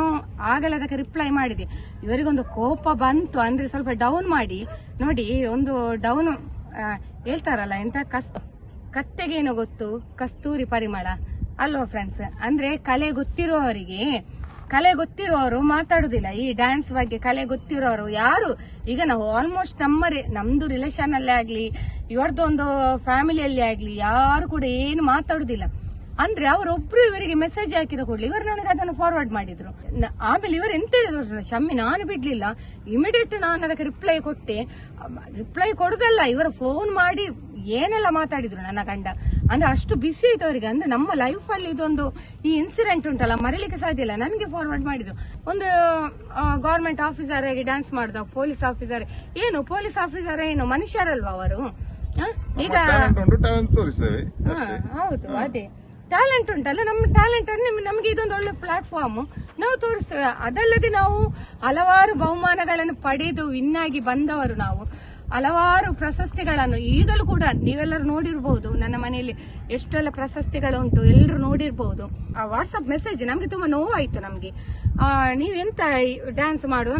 ಆಗಲೇ ಅದಕ್ಕೆ ರಿಪ್ಲೈ ಮಾಡಿದೆ. ಇವರಿಗೊಂದು ಕೋಪ ಬಂತು, ಅಂದ್ರೆ ಸ್ವಲ್ಪ ಡೌನ್ ಮಾಡಿ ನೋಡಿ. ಒಂದು ಡೌನ್ ಹೇಳ್ತಾರಲ್ಲ, ಎಂತ ಕತ್ತೆಗೇನು ಗೊತ್ತು ಕಸ್ತೂರಿ ಪರಿಮಳ ಅಲ್ವಾ ಫ್ರೆಂಡ್ಸ್. ಅಂದ್ರೆ ಕಲೆ ಗೊತ್ತಿರುವವರು ಮಾತಾಡುದಿಲ್ಲ. ಈ ಡ್ಯಾನ್ಸ್ ಬಗ್ಗೆ ಕಲೆ ಗೊತ್ತಿರೋರು ಯಾರು, ಈಗ ನಾವು ಆಲ್ಮೋಸ್ಟ್ ನಮ್ದು ರಿಲೇಷನ್ ಅಲ್ಲೇ ಆಗ್ಲಿ, ಇವರದ್ದು ಒಂದು ಫ್ಯಾಮಿಲಿಯಲ್ಲಿ ಆಗ್ಲಿ, ಯಾರು ಕೂಡ ಏನು ಮಾತಾಡುದಿಲ್ಲ. ಅಂದ್ರೆ ಅವರೊಬ್ರು ಇವರಿಗೆ ಮೆಸೇಜ್ ಹಾಕಿದ ಕೂಡಲೇ ಇವರು ನನಗೆ ಅದನ್ನು ಫಾರ್ವರ್ಡ್ ಮಾಡಿದ್ರು. ಆಮೇಲೆ ಇವರು ಎಂತ ಹೇಳಿದ್ರು ಶಮ್ಮಿ, ನಾನು ಬಿಡ್ಲಿಲ್ಲ, ಇಮಿಡಿಯೇಟ್ ನಾನು ಅದಕ್ಕೆ ರಿಪ್ಲೈ ಕೊಟ್ಟೆ. ರಿಪ್ಲೈ ಕೊಡುದಲ್ಲ, ಇವರು ಫೋನ್ ಮಾಡಿ ಏನೆಲ್ಲ ಮಾತಾಡಿದ್ರು ನನ್ನ ಗಂಡ. ಅಂದ್ರೆ ಅಷ್ಟು ಬಿಸಿ ಆಯ್ತು ಅವರಿಗೆ. ಅಂದ್ರೆ ನಮ್ಮ ಲೈಫ್ ಅಲ್ಲಿ ಇದೊಂದು ಈ ಇನ್ಸಿಡೆಂಟ್ ಉಂಟಲ್ಲ, ಮರೀಲಿಕ್ಕೆ ಸಾಧ್ಯ ಇಲ್ಲ. ನನಗೆ ಫಾರ್ವರ್ಡ್ ಮಾಡಿದ್ರು. ಒಂದು ಗವರ್ಮೆಂಟ್ ಆಫೀಸರ್ ಆಗಿ ಡ್ಯಾನ್ಸ್ ಮಾಡ್ದ, ಪೊಲೀಸ್ ಆಫೀಸರ್ ಏನು ಮನುಷ್ಯರಲ್ವಾ ಅವರು? ಈಗ ಹೌದು, ಅದೇ ಟ್ಯಾಲೆಂಟ್ ಉಂಟಲ್ಲ, ನಮ್ಮ ಟ್ಯಾಲೆಂಟ್ ಅನ್ನು ನಮಗೆ ಇದೊಂದು ಒಳ್ಳೆ ಪ್ಲಾಟ್ಫಾರ್ಮ್, ನಾವು ತೋರಿಸ್ತೇವೆ. ಅದಲ್ಲದೆ ನಾವು ಹಲವಾರು ಬಹುಮಾನಗಳನ್ನು ಪಡೆದು ವಿನ್ನಾಗಿ ಬಂದವರು, ನಾವು ಹಲವಾರು ಪ್ರಶಸ್ತಿಗಳನ್ನು ಈಗಲೂ ಕೂಡ ನೀವೆಲ್ಲರೂ ನೋಡಿರ್ಬಹುದು. ನನ್ನ ಮನೆಯಲ್ಲಿ ಎಷ್ಟೆಲ್ಲ ಪ್ರಶಸ್ತಿಗಳು ಉಂಟು, ಎಲ್ಲರೂ ನೋಡಿರ್ಬಹುದು. ಆ ವಾಟ್ಸಪ್ ಮೆಸೇಜ್ ನಮ್ಗೆ ತುಂಬಾ ನೋವಾಯ್ತು. ನಮ್ಗೆ ನೀವೆಂತ ಡ್ಯಾನ್ಸ್ ಮಾಡುವ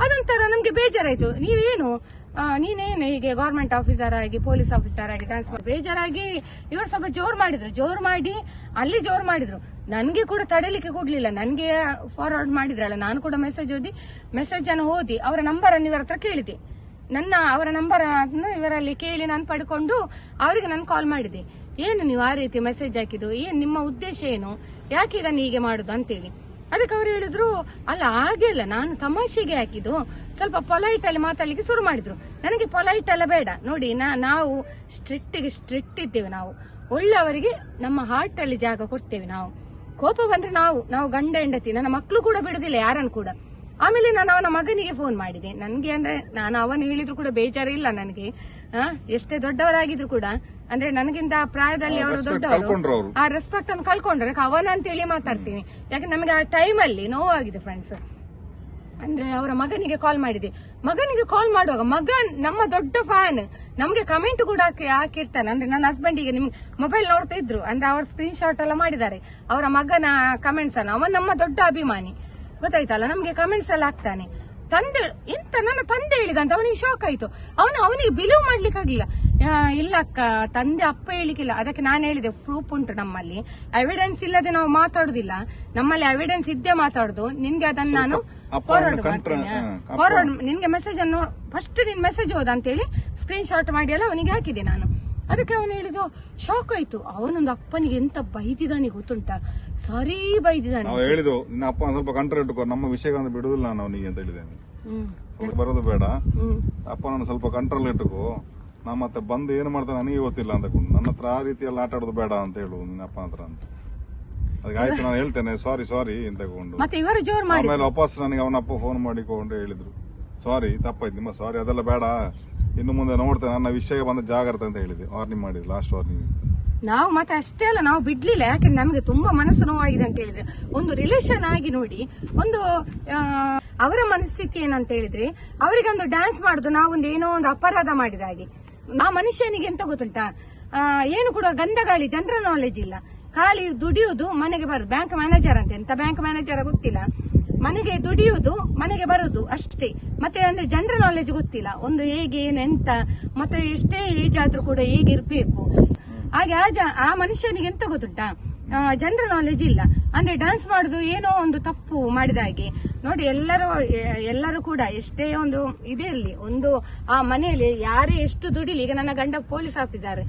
ಅದೊಂಥರ ನಮ್ಗೆ ಬೇಜಾರಾಯ್ತು. ನೀನೇನು ಹೀಗೆ ಗವರ್ಮೆಂಟ್ ಆಫೀಸರ್ ಆಗಿ ಪೊಲೀಸ್ ಆಫೀಸರ್ ಆಗಿ ಡ್ಯಾನ್ಸ್ ಮಾಡಿ ಬೇಜಾರಾಗಿ ಇವರು ಸ್ವಲ್ಪ ಜೋರ್ ಮಾಡಿ ಅಲ್ಲಿ ಜೋರ್ ಮಾಡಿದ್ರು. ನನ್ಗೆ ಕೂಡ ತಡೆಯಲಿಕ್ಕೆ ಕೊಡ್ಲಿಲ್ಲ. ನನ್ಗೆ ಫಾರ್ವರ್ಡ್ ಮಾಡಿದ್ರಲ್ಲ, ನಾನು ಕೂಡ ಮೆಸೇಜ್ ಅನ್ನು ಓದಿ ಅವರ ನಂಬರ್ ಅನ್ನು ಇವರ ಹತ್ರ ಕೇಳಿದೆ. ಅವರ ನಂಬರ್ ಅನ್ನು ಇವರಲ್ಲಿ ಕೇಳಿ ನಾನು ಪಡ್ಕೊಂಡು ಅವರಿಗೆ ನಾನು ಕಾಲ್ ಮಾಡಿದೆ. ಏನು ನೀವು ಆ ರೀತಿ ಮೆಸೇಜ್ ಹಾಕಿದ್ದು, ಏನ್ ನಿಮ್ಮ ಉದ್ದೇಶ ಏನು, ಯಾಕೆ ಇದನ್ನು ಹೀಗೆ ಮಾಡುದು ಅಂತೇಳಿ. ಅದಕ್ಕೆ ಅವ್ರು ಹೇಳಿದ್ರು, ಅಲ್ಲ ಹಾಗೆ ಅಲ್ಲ, ನಾನು ತಮಾಷೆಗೆ ಹಾಕಿದ್ದು, ಸ್ವಲ್ಪ ಪೊಲೈಟ್ ಅಲ್ಲಿ ಮಾತಾಡ್ಲಿಕ್ಕೆ ಶುರು ಮಾಡಿದ್ರು. ನನಗೆ ಪೊಲೈಟ್ ಎಲ್ಲ ಬೇಡ ನೋಡಿ, ನಾವು ಸ್ಟ್ರಿಕ್ಟ್ ಇದ್ದೇವೆ. ನಾವು ಒಳ್ಳೆಯವರಿಗೆ ನಮ್ಮ ಹಾರ್ಟ್ ಅಲ್ಲಿ ಜಾಗ ಕೊಡ್ತೇವೆ. ನಾವು ಕೋಪ ಬಂದ್ರೆ ನಾವು ಗಂಡ ಹೆಂಡತಿ, ನನ್ನ ಮಕ್ಕಳು ಕೂಡ ಬಿಡುದಿಲ್ಲ ಯಾರನ್ನು ಕೂಡ. ಆಮೇಲೆ ನಾನು ಅವನ ಮಗನಿಗೆ ಫೋನ್ ಮಾಡಿದೆ. ನನ್ಗೆ ಅಂದ್ರೆ ನಾನು ಅವನು ಹೇಳಿದ್ರು ಕೂಡ ಬೇಜಾರಿಲ್ಲ ನನಗೆ. ಎಷ್ಟೇ ದೊಡ್ಡವರಾಗಿದ್ರು ಕೂಡ, ಅಂದ್ರೆ ನನಗಿಂತ ಪ್ರಾಯದಲ್ಲಿ ಅವರು ದೊಡ್ಡವರು, ಆ ರೆಸ್ಪೆಕ್ಟ್ ಅನ್ನು ಕಳ್ಕೊಂಡ್ರೆ ಅವನ ಅಂತೇಳಿ ಮಾತಾಡ್ತೀನಿ. ಯಾಕಂದ್ರೆ ನಮಗೆ ಆ ಟೈಮ್ ಅಲ್ಲಿ ನೋವಾಗಿದೆ ಫ್ರೆಂಡ್ಸ್. ಅಂದ್ರೆ ಅವರ ಮಗನಿಗೆ ಕಾಲ್ ಮಾಡಿದೆ. ಮಗನಿಗೆ ಕಾಲ್ ಮಾಡುವಾಗ ಮಗ ನಮ್ಮ ದೊಡ್ಡ ಫ್ಯಾನ್, ನಮ್ಗೆ ಕಮೆಂಟ್ ಕೂಡ ಹಾಕಿರ್ತಾನೆ. ಅಂದ್ರೆ ನನ್ನ ಹಸ್ಬೆಂಡಿಗೆ ನಿಮ್ ಮೊಬೈಲ್ ನೋಡ್ತಾ ಇದ್ರು, ಅಂದ್ರೆ ಅವ್ರ ಸ್ಕ್ರೀನ್ ಶಾಟ್ ಎಲ್ಲ ಮಾಡಿದ್ದಾರೆ ಅವರ ಮಗನ ಕಮೆಂಟ್ಸ್ ಅನ್ನು. ಅವನ್ ನಮ್ಮ ದೊಡ್ಡ ಅಭಿಮಾನಿ, ಗೊತ್ತಾಯ್ತಲ್ಲ, ನಮ್ಗೆ ಕಮೆಂಟ್ಸ್ ಎಲ್ಲ ಹಾಕ್ತಾನೆ. ನನ್ನ ತಂದೆ ಹೇಳಿದಂತ ಅವನಿಗೆ ಶಾಕ್ ಆಯ್ತು. ಅವನಿಗೆ ಬಿಲೀವ್ ಮಾಡ್ಲಿಕ್ಕೆ ಆಗ್ಲಿಲ್ಲ. ಇಲ್ಲ ಅಕ್ಕ, ತಂದೆ ಅಪ್ಪ ಹೇಳಿಕ್ಕಿಲ್ಲ. ಅದಕ್ಕೆ ನಾನು ಹೇಳಿದೆ, ಪ್ರೂಫ್ ಉಂಟು ನಮ್ಮಲ್ಲಿ, ಎವಿಡೆನ್ಸ್ ಇಲ್ಲದೆ ನಾವು ಮಾತಾಡುದಿಲ್ಲ, ನಮ್ಮಲ್ಲಿ ಎವಿಡೆನ್ಸ್ ಇದ್ದೇ ಮಾತಾಡುದು. ನಿನ್ಗೆ ಅದನ್ನ ನಾನು ಫಾರ್ವರ್ಡ್ ಮಾಡ್ತೇನೆ, ನಿನ್ಗೆ ಮೆಸೇಜ್ ಅನ್ನು ಫಸ್ಟ್ ನಿನ್ ಮೆಸೇಜ್ ಹೋದ ಅಂತೇಳಿ ಸ್ಕ್ರೀನ್ ಶಾಟ್ ಮಾಡಿ ಎಲ್ಲ ಅವನಿಗೆ ಹಾಕಿದೆ ನಾನು. ಅದಕ್ಕೆ ಅವನು ಹೇಳಿದ್ರು, ಶಾಕ್ ಆಯ್ತು. ಅವನೊಂದು ಅಪ್ಪನಿಗೆ ಎಂತ ಬೈದಿದ್ದಾನೆ ಗೊತ್ತುಂಟ, ಸರಿ ಬೈದಿದ್ದಾನೆ. ಹೇಳಿದ್ರು, ನಿನ್ನ ಅಪ್ಪ ಸ್ವಲ್ಪ ಕಂಟ್ರೋಲ್ ಇಟ್ಟುಕೋ, ನಮ್ಮ ವಿಷಯಗಳನ್ನು ಬಿಡುದಿಲ್ಲ ನಾನು ಅವನಿಗೆ ಅಂತ ಹೇಳಿದ್ದೇನೆ. ಬರೋದು ಬೇಡ, ಅಪ್ಪನನ್ನು ಸ್ವಲ್ಪ ಕಂಟ್ರೋಲ್ ಇಟ್ಟುಕೋ, ನಾ ಮತ್ತೆ ಬಂದು ಏನು ಮಾಡ್ತಾನೆ ನನಗೆ ಗೊತ್ತಿಲ್ಲ ಅಂತಕೊಂಡು, ನನ್ನ ಹತ್ರ ಆ ರೀತಿಯಲ್ಲಿ ಆಟ ಆಡೋದು ಬೇಡ ಅಂತ ಹೇಳು ನಿನ್ನ ಅಪ್ಪ ಹತ್ರ ಅಂತ. ಅದಕ್ಕೆ ಆಯ್ತು, ನಾನು ಹೇಳ್ತೇನೆ ಸಾರಿ ಅಂತ ತಗೊಂಡು. ಮತ್ತೆ ಇವರು ಜೋರ್ ಮಾಡಿ ಆಮೇಲೆ ವಾಪಸ್ ನನಗೆ ಅವನಪ್ಪ ಫೋನ್ ಮಾಡಿಕೊಂಡು ಹೇಳಿದ್ರು, ಸಾರಿ ತಪ್ಪಾಯ್ತು ನಿಮ್ಮ, ಸಾರಿ ಅದೆಲ್ಲ ಬೇಡ, ಇನ್ನು ಮುಂದೆ ನೋಡ್ತೇನೆ, ನನ್ನ ವಿಷಯ ಬಂದ ಜಾಗ್ರತೆ ಅಂತ ಹೇಳಿದೆ. ವಾರ್ನಿಂಗ್ ಮಾಡಿದ್ರು, ಲಾಸ್ಟ್ ವಾರ್ನಿಂಗ್. ನಾವು ಮತ್ತೆ ಅಷ್ಟೇ ಅಲ್ಲ, ನಾವು ಬಿಡ್ಲಿಲ್ಲ. ಯಾಕಂದ್ರೆ ನಮಗೆ ತುಂಬಾ ಮನಸ್ಸು ನೋವಾಗಿದೆ ಅಂತ ಹೇಳಿದ್ರೆ, ಒಂದು ರಿಲೇಷನ್ ಆಗಿ ನೋಡಿ, ಒಂದು ಅವರ ಮನಸ್ಥಿತಿ ಏನಂತ ಹೇಳಿದ್ರೆ, ಅವರಿಗೊಂದು ಡ್ಯಾನ್ಸ್ ಮಾಡುದು ನಾವೊಂದು ಏನೋ ಒಂದು ಅಪರಾಧ ಮಾಡಿದ ಹಾಗೆ. ಆ ಮನುಷ್ಯನಿಗೆ ಎಂತ ಗೊತ್ತುಂಟಾ, ಏನು ಕೂಡ ಗಂಧ ಗಾಳಿ, ಜನರಲ್ ನಾಲೆಜ್ ಇಲ್ಲ, ಖಾಲಿ ದುಡಿಯುವುದು ಮನೆಗೆ ಬರುದು. ಬ್ಯಾಂಕ್ ಮ್ಯಾನೇಜರ್ ಅಂತ, ಎಂತ ಬ್ಯಾಂಕ್ ಮ್ಯಾನೇಜರ್ ಗೊತ್ತಿಲ್ಲ, ಮನೆಗೆ ದುಡಿಯುವುದು ಮನೆಗೆ ಬರುದು ಅಷ್ಟೇ. ಮತ್ತೆ ಅಂದ್ರೆ ಜನರಲ್ ನಾಲೆಜ್ ಗೊತ್ತಿಲ್ಲ, ಒಂದು ಹೇಗೆ ಏನು ಎಂತ, ಮತ್ತೆ ಎಷ್ಟೇ ಏಜ್ ಆದ್ರೂ ಕೂಡ ಹೇಗಿರ್ಬೇಕು. ಹಾಗೆ ಆ ಮನುಷ್ಯನಿಗೆ ಎಂತ ಗೊತ್ತುಂಟಾ, ಜನರಲ್ ನಾಲೆಜ್ ಇಲ್ಲ. ಅಂದ್ರೆ ಡ್ಯಾನ್ಸ್ ಮಾಡುದು ಏನೋ ಒಂದು ತಪ್ಪು ಮಾಡಿದ ಹಾಗೆ ನೋಡಿ. ಎಲ್ಲರೂ ಕೂಡ ಎಷ್ಟೇ ಒಂದು ಇದಿರಲಿ, ಒಂದು ಆ ಮನೆಯಲ್ಲಿ ಯಾರೇ ಎಷ್ಟು ದುಡಿಲಿ, ಈಗ ನನ್ನ ಗಂಡ ಪೊಲೀಸ್ ಆಫೀಸರ್,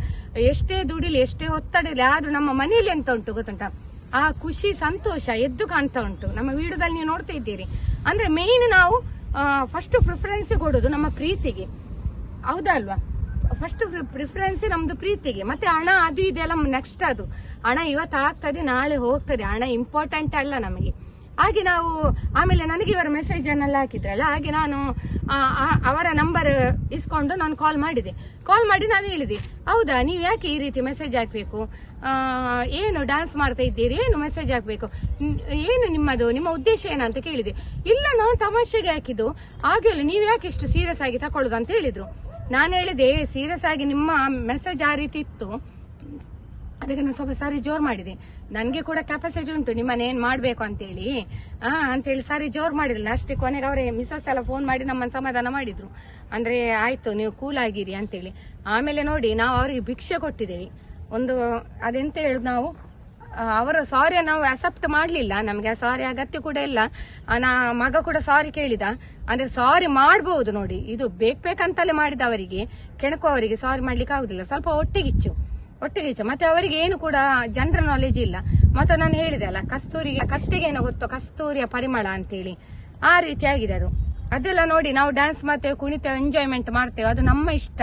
ಎಷ್ಟೇ ದುಡಿಲಿ, ಎಷ್ಟೇ ಒತ್ತಡ ಇರಲಿ, ಆದ್ರೂ ನಮ್ಮ ಮನೆಯಲ್ಲಿ ಎಂತ ಉಂಟು ಗೊತ್ತುಂಟಾ, ಆ ಖುಷಿ ಸಂತೋಷ ಎದ್ದು ಕಾಣ್ತಾ ಉಂಟು. ನಮ್ಮ ವಿಡಿಯೋದಲ್ಲಿ ನೀವು ನೋಡ್ತಾ ಇದ್ದೀರಿ. ಅಂದ್ರೆ ಮೇನ್ ನಾವು ಫಸ್ಟ್ ಪ್ರಿಫರೆನ್ಸ್ ಕೊಡೋದು ನಮ್ಮ ಪ್ರೀತಿಗೆ, ಹೌದಾ ಅಲ್ವಾ? ಫಸ್ಟ್ ಪ್ರಿಫರೆನ್ಸ್ ನಮ್ದು ಪ್ರೀತಿಗೆ. ಮತ್ತೆ ಹಣ ಅದು ಇದೆಲ್ಲ ನೆಕ್ಸ್ಟ್. ಅದು ಹಣ ಇವತ್ತು ಆಗ್ತದೆ, ನಾಳೆ ಹೋಗ್ತದೆ, ಹಣ ಇಂಪಾರ್ಟೆಂಟ್ ಅಲ್ಲ ನಮಗೆ. ಹಾಗೆ ನಾವು ಆಮೇಲೆ ನನಗೆ ಇವರ ಮೆಸೇಜ್ ಅನ್ನೆಲ್ಲ ಹಾಕಿದ್ರಲ್ಲ, ಹಾಗೆ ನಾನು ಅವರ ನಂಬರ್ ಇಸ್ಕೊಂಡು ನಾನು ಕಾಲ್ ಮಾಡಿ ನಾನು ಹೇಳಿದೆ, ಹೌದಾ ನೀವು ಯಾಕೆ ಈ ರೀತಿ ಮೆಸೇಜ್ ಹಾಕ್ಬೇಕು, ಏನು ಡ್ಯಾನ್ಸ್ ಮಾಡ್ತಾ ಇದ್ದೀರಿ, ಏನು ಮೆಸೇಜ್ ಹಾಕ್ಬೇಕು, ಏನು ನಿಮ್ಮ ಉದ್ದೇಶ ಏನಂತ ಕೇಳಿದೆ. ಇಲ್ಲ, ನಾನು ತಮಾಷೆಗೆ ಹಾಕಿದ್ದು, ಹಾಗೆಲ್ಲ ನೀವು ಯಾಕೆ ಇಷ್ಟು ಸೀರಿಯಸ್ ಆಗಿ ತಕೊಳ್ಳೋದು ಅಂತ ಹೇಳಿದ್ರು. ನಾನು ಹೇಳಿದೆ, ಸೀರಿಯಸ್ ಆಗಿ ನಿಮ್ಮ ಮೆಸೇಜ್ ಆ ರೀತಿ ಇತ್ತು, ಅದಕ್ಕೆ ನಾನು ಸ್ವಲ್ಪ ಸಾರಿ ಜೋರ್ ಮಾಡಿದೆ. ನನ್ಗೆ ಕೂಡ ಕೆಪಾಸಿಟಿ ಉಂಟು ನಿಮ್ಮನ್ನ ಏನ್ ಮಾಡ್ಬೇಕು ಅಂತೇಳಿ ಸಾರಿ ಜೋರ್ ಮಾಡಿರಲಿಲ್ಲ. ಅಷ್ಟೇ ಕೊನೆಗೆ ಅವರೇ ಮಿಸಸ್ ಎಲ್ಲ ಫೋನ್ ಮಾಡಿ ನಮ್ಮನ್ನ ಸಮಾಧಾನ ಮಾಡಿದ್ರು. ಅಂದ್ರೆ ಆಯ್ತು ನೀವು ಕೂಲ್ ಆಗಿರಿ ಅಂತೇಳಿ. ಆಮೇಲೆ ನೋಡಿ, ನಾವು ಅವರಿಗೆ ಭಿಕ್ಷೆ ಕೊಟ್ಟಿದ್ದೇವೆ. ಒಂದು ಅದೆಂತ ಹೇಳುದು, ನಾವು ಅವರ ಸಾರಿ ನಾವು ಅಕ್ಸೆಪ್ಟ್ ಮಾಡ್ಲಿಲ್ಲ, ನಮ್ಗೆ ಸಾರಿ ಅಗತ್ಯ ಕೂಡ ಇಲ್ಲ. ಮಗ ಕೂಡ ಸಾರಿ ಕೇಳಿದ. ಅಂದ್ರೆ ಸಾರಿ ಮಾಡಬಹುದು ನೋಡಿ, ಇದು ಬೇಕಂತಲೇ ಮಾಡಿದ ಅವರಿಗೆ, ಕೆಣಕು ಅವರಿಗೆ ಸಾರಿ ಮಾಡ್ಲಿಕ್ಕೆ ಆಗುದಿಲ್ಲ. ಸ್ವಲ್ಪ ಒಟ್ಟಿಗಿಚ್ಚು. ಮತ್ತೆ ಅವರಿಗೆ ಏನು ಕೂಡ ಜನರಲ್ ನಾಲೆಜ್ ಇಲ್ಲ. ಮತ್ತೆ ನಾನು ಹೇಳಿದೆ ಅಲ್ಲ, ಕತ್ತಿಗೆ ಏನೋ ಗೊತ್ತು, ಕಸ್ತೂರಿಯ ಪರಿಮಳ ಅಂತೇಳಿ, ಆ ರೀತಿ ಆಗಿದೆ ಅದು. ಅದೆಲ್ಲ ನೋಡಿ, ನಾವು ಡ್ಯಾನ್ಸ್ ಮಾಡ್ತೇವೆ, ಕುಣಿತೇವೆ, ಎಂಜಾಯ್ಮೆಂಟ್ ಮಾಡ್ತೇವೆ, ಅದು ನಮ್ಮ ಇಷ್ಟ.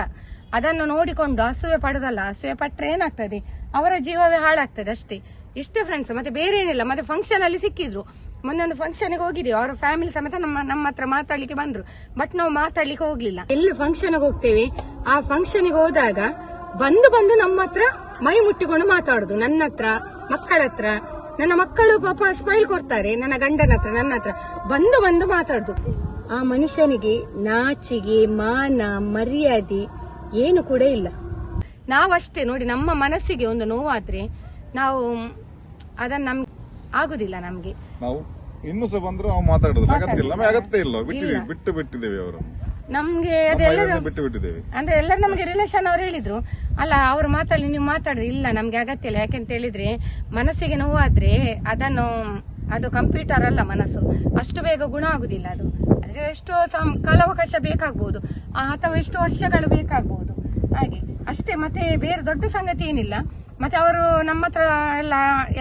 ಅದನ್ನು ನೋಡಿಕೊಂಡು ಅಸೂಯೆ ಪಡುದಲ್ಲ. ಅಸೂಯೆ ಪಟ್ರೆ ಏನಾಗ್ತದೆ, ಅವರ ಜೀವವೇ ಹಾಳಾಗ್ತದೆ ಅಷ್ಟೇ. ಇಷ್ಟೇ ಫ್ರೆಂಡ್ಸ್, ಮತ್ತೆ ಬೇರೆ ಏನಿಲ್ಲ. ಮತ್ತೆ ಫಂಕ್ಷನ್ ಅಲ್ಲಿ ಸಿಕ್ಕಿದ್ರು, ಮೊನ್ನೆ ಒಂದು ಫಂಕ್ಷನ್ಗೆ ಹೋಗಿದ್ದೀವಿ, ಅವರ ಫ್ಯಾಮಿಲಿ ಸಮೇತ ನಮ್ಮ ಹತ್ರ ಮಾತಾಡ್ಲಿಕ್ಕೆ ಬಂದ್ರು. ಬಟ್ ನಾವು ಮಾತಾಡ್ಲಿಕ್ಕೆ ಹೋಗ್ಲಿಲ್ಲ. ಎಲ್ಲಿ ಫಂಕ್ಷನ್ಗೆ ಹೋಗ್ತೇವೆ, ಆ ಫಂಕ್ಷನ್ಗೆ ಹೋದಾಗ ಬಂದು ನಮ್ಮ ಹತ್ರ ಮೈ ಮುಟ್ಟಿಕೊಂಡು ಮಾತಾಡುದು. ನನ್ನ ಹತ್ರ ಮಕ್ಕಳ ಹತ್ರ. ನನ್ನ ಮಕ್ಕಳು ಪಾಪ ಸ್ಮೈಲ್ ಕೊಡ್ತಾರೆ, ನನ್ನ ಗಂಡನ ಹತ್ರ, ನನ್ನ ಹತ್ರ ಬಂದು ಮಾತಾಡುದು. ಆ ಮನುಷ್ಯನಿಗೆ ನಾಚಿಗೆ, ಮಾನ, ಮರ್ಯಾದೆ ಏನು ಕೂಡ ಇಲ್ಲ. ನಾವಷ್ಟೇ ನೋಡಿ, ನಮ್ಮ ಮನಸ್ಸಿಗೆ ಒಂದು ನೋವಾದ್ರೆ ನಾವು ಅದನ್ನ ನಮ್ಗೆ ಆಗುದಿಲ್ಲ. ನಮ್ಗೆ ನಾವು ಇನ್ನೂ ಸಹ ಬಂದ್ರು ನಾವು ಮಾತಾಡುದು ಅಗತ್ಯ ಇಲ್ಲ, ನಮಗೆ ಅಗತ್ಯ ಇಲ್ಲ, ಬಿಟ್ಟಿದ್ದೇವೆ ಅವರು, ನಮ್ಗೆ ಅದೆಲ್ಲ ಬಿಟ್ಟಿದ್ದೇವೆ. ಅಂದ್ರೆ ಎಲ್ಲರೂ ನಮಗೆ ರಿಲೇಷನ್ ಅವ್ರು ಹೇಳಿದ್ರು, ಅಲ್ಲ ಅವ್ರು ಮಾತಾಡಿ ನೀವು ಮಾತಾಡ್ರಿ, ಇಲ್ಲ ನಮ್ಗೆ ಅಗತ್ಯ ಇಲ್ಲ. ಯಾಕೆಂತ ಹೇಳಿದ್ರೆ ಮನಸ್ಸಿಗೆ ನೋವಾದ್ರೆ ಅದು ಕಂಪ್ಯೂಟರ್ ಅಲ್ಲ ಮನಸ್ಸು, ಅಷ್ಟು ಬೇಗ ಗುಣ ಆಗುದಿಲ್ಲ. ಅದಕ್ಕೆ ಎಷ್ಟೋ ಕಾಲಾವಕಾಶ ಬೇಕಾಗ್ಬಹುದು, ಅಥವಾ ಎಷ್ಟೋ ವರ್ಷಗಳು ಬೇಕಾಗ್ಬಹುದು, ಹಾಗೆ ಅಷ್ಟೇ. ಮತ್ತೆ ಬೇರೆ ದೊಡ್ಡ ಸಂಗತಿ ಏನಿಲ್ಲ. ಮತ್ತೆ ಅವರು ನಮ್ಮ ಹತ್ರ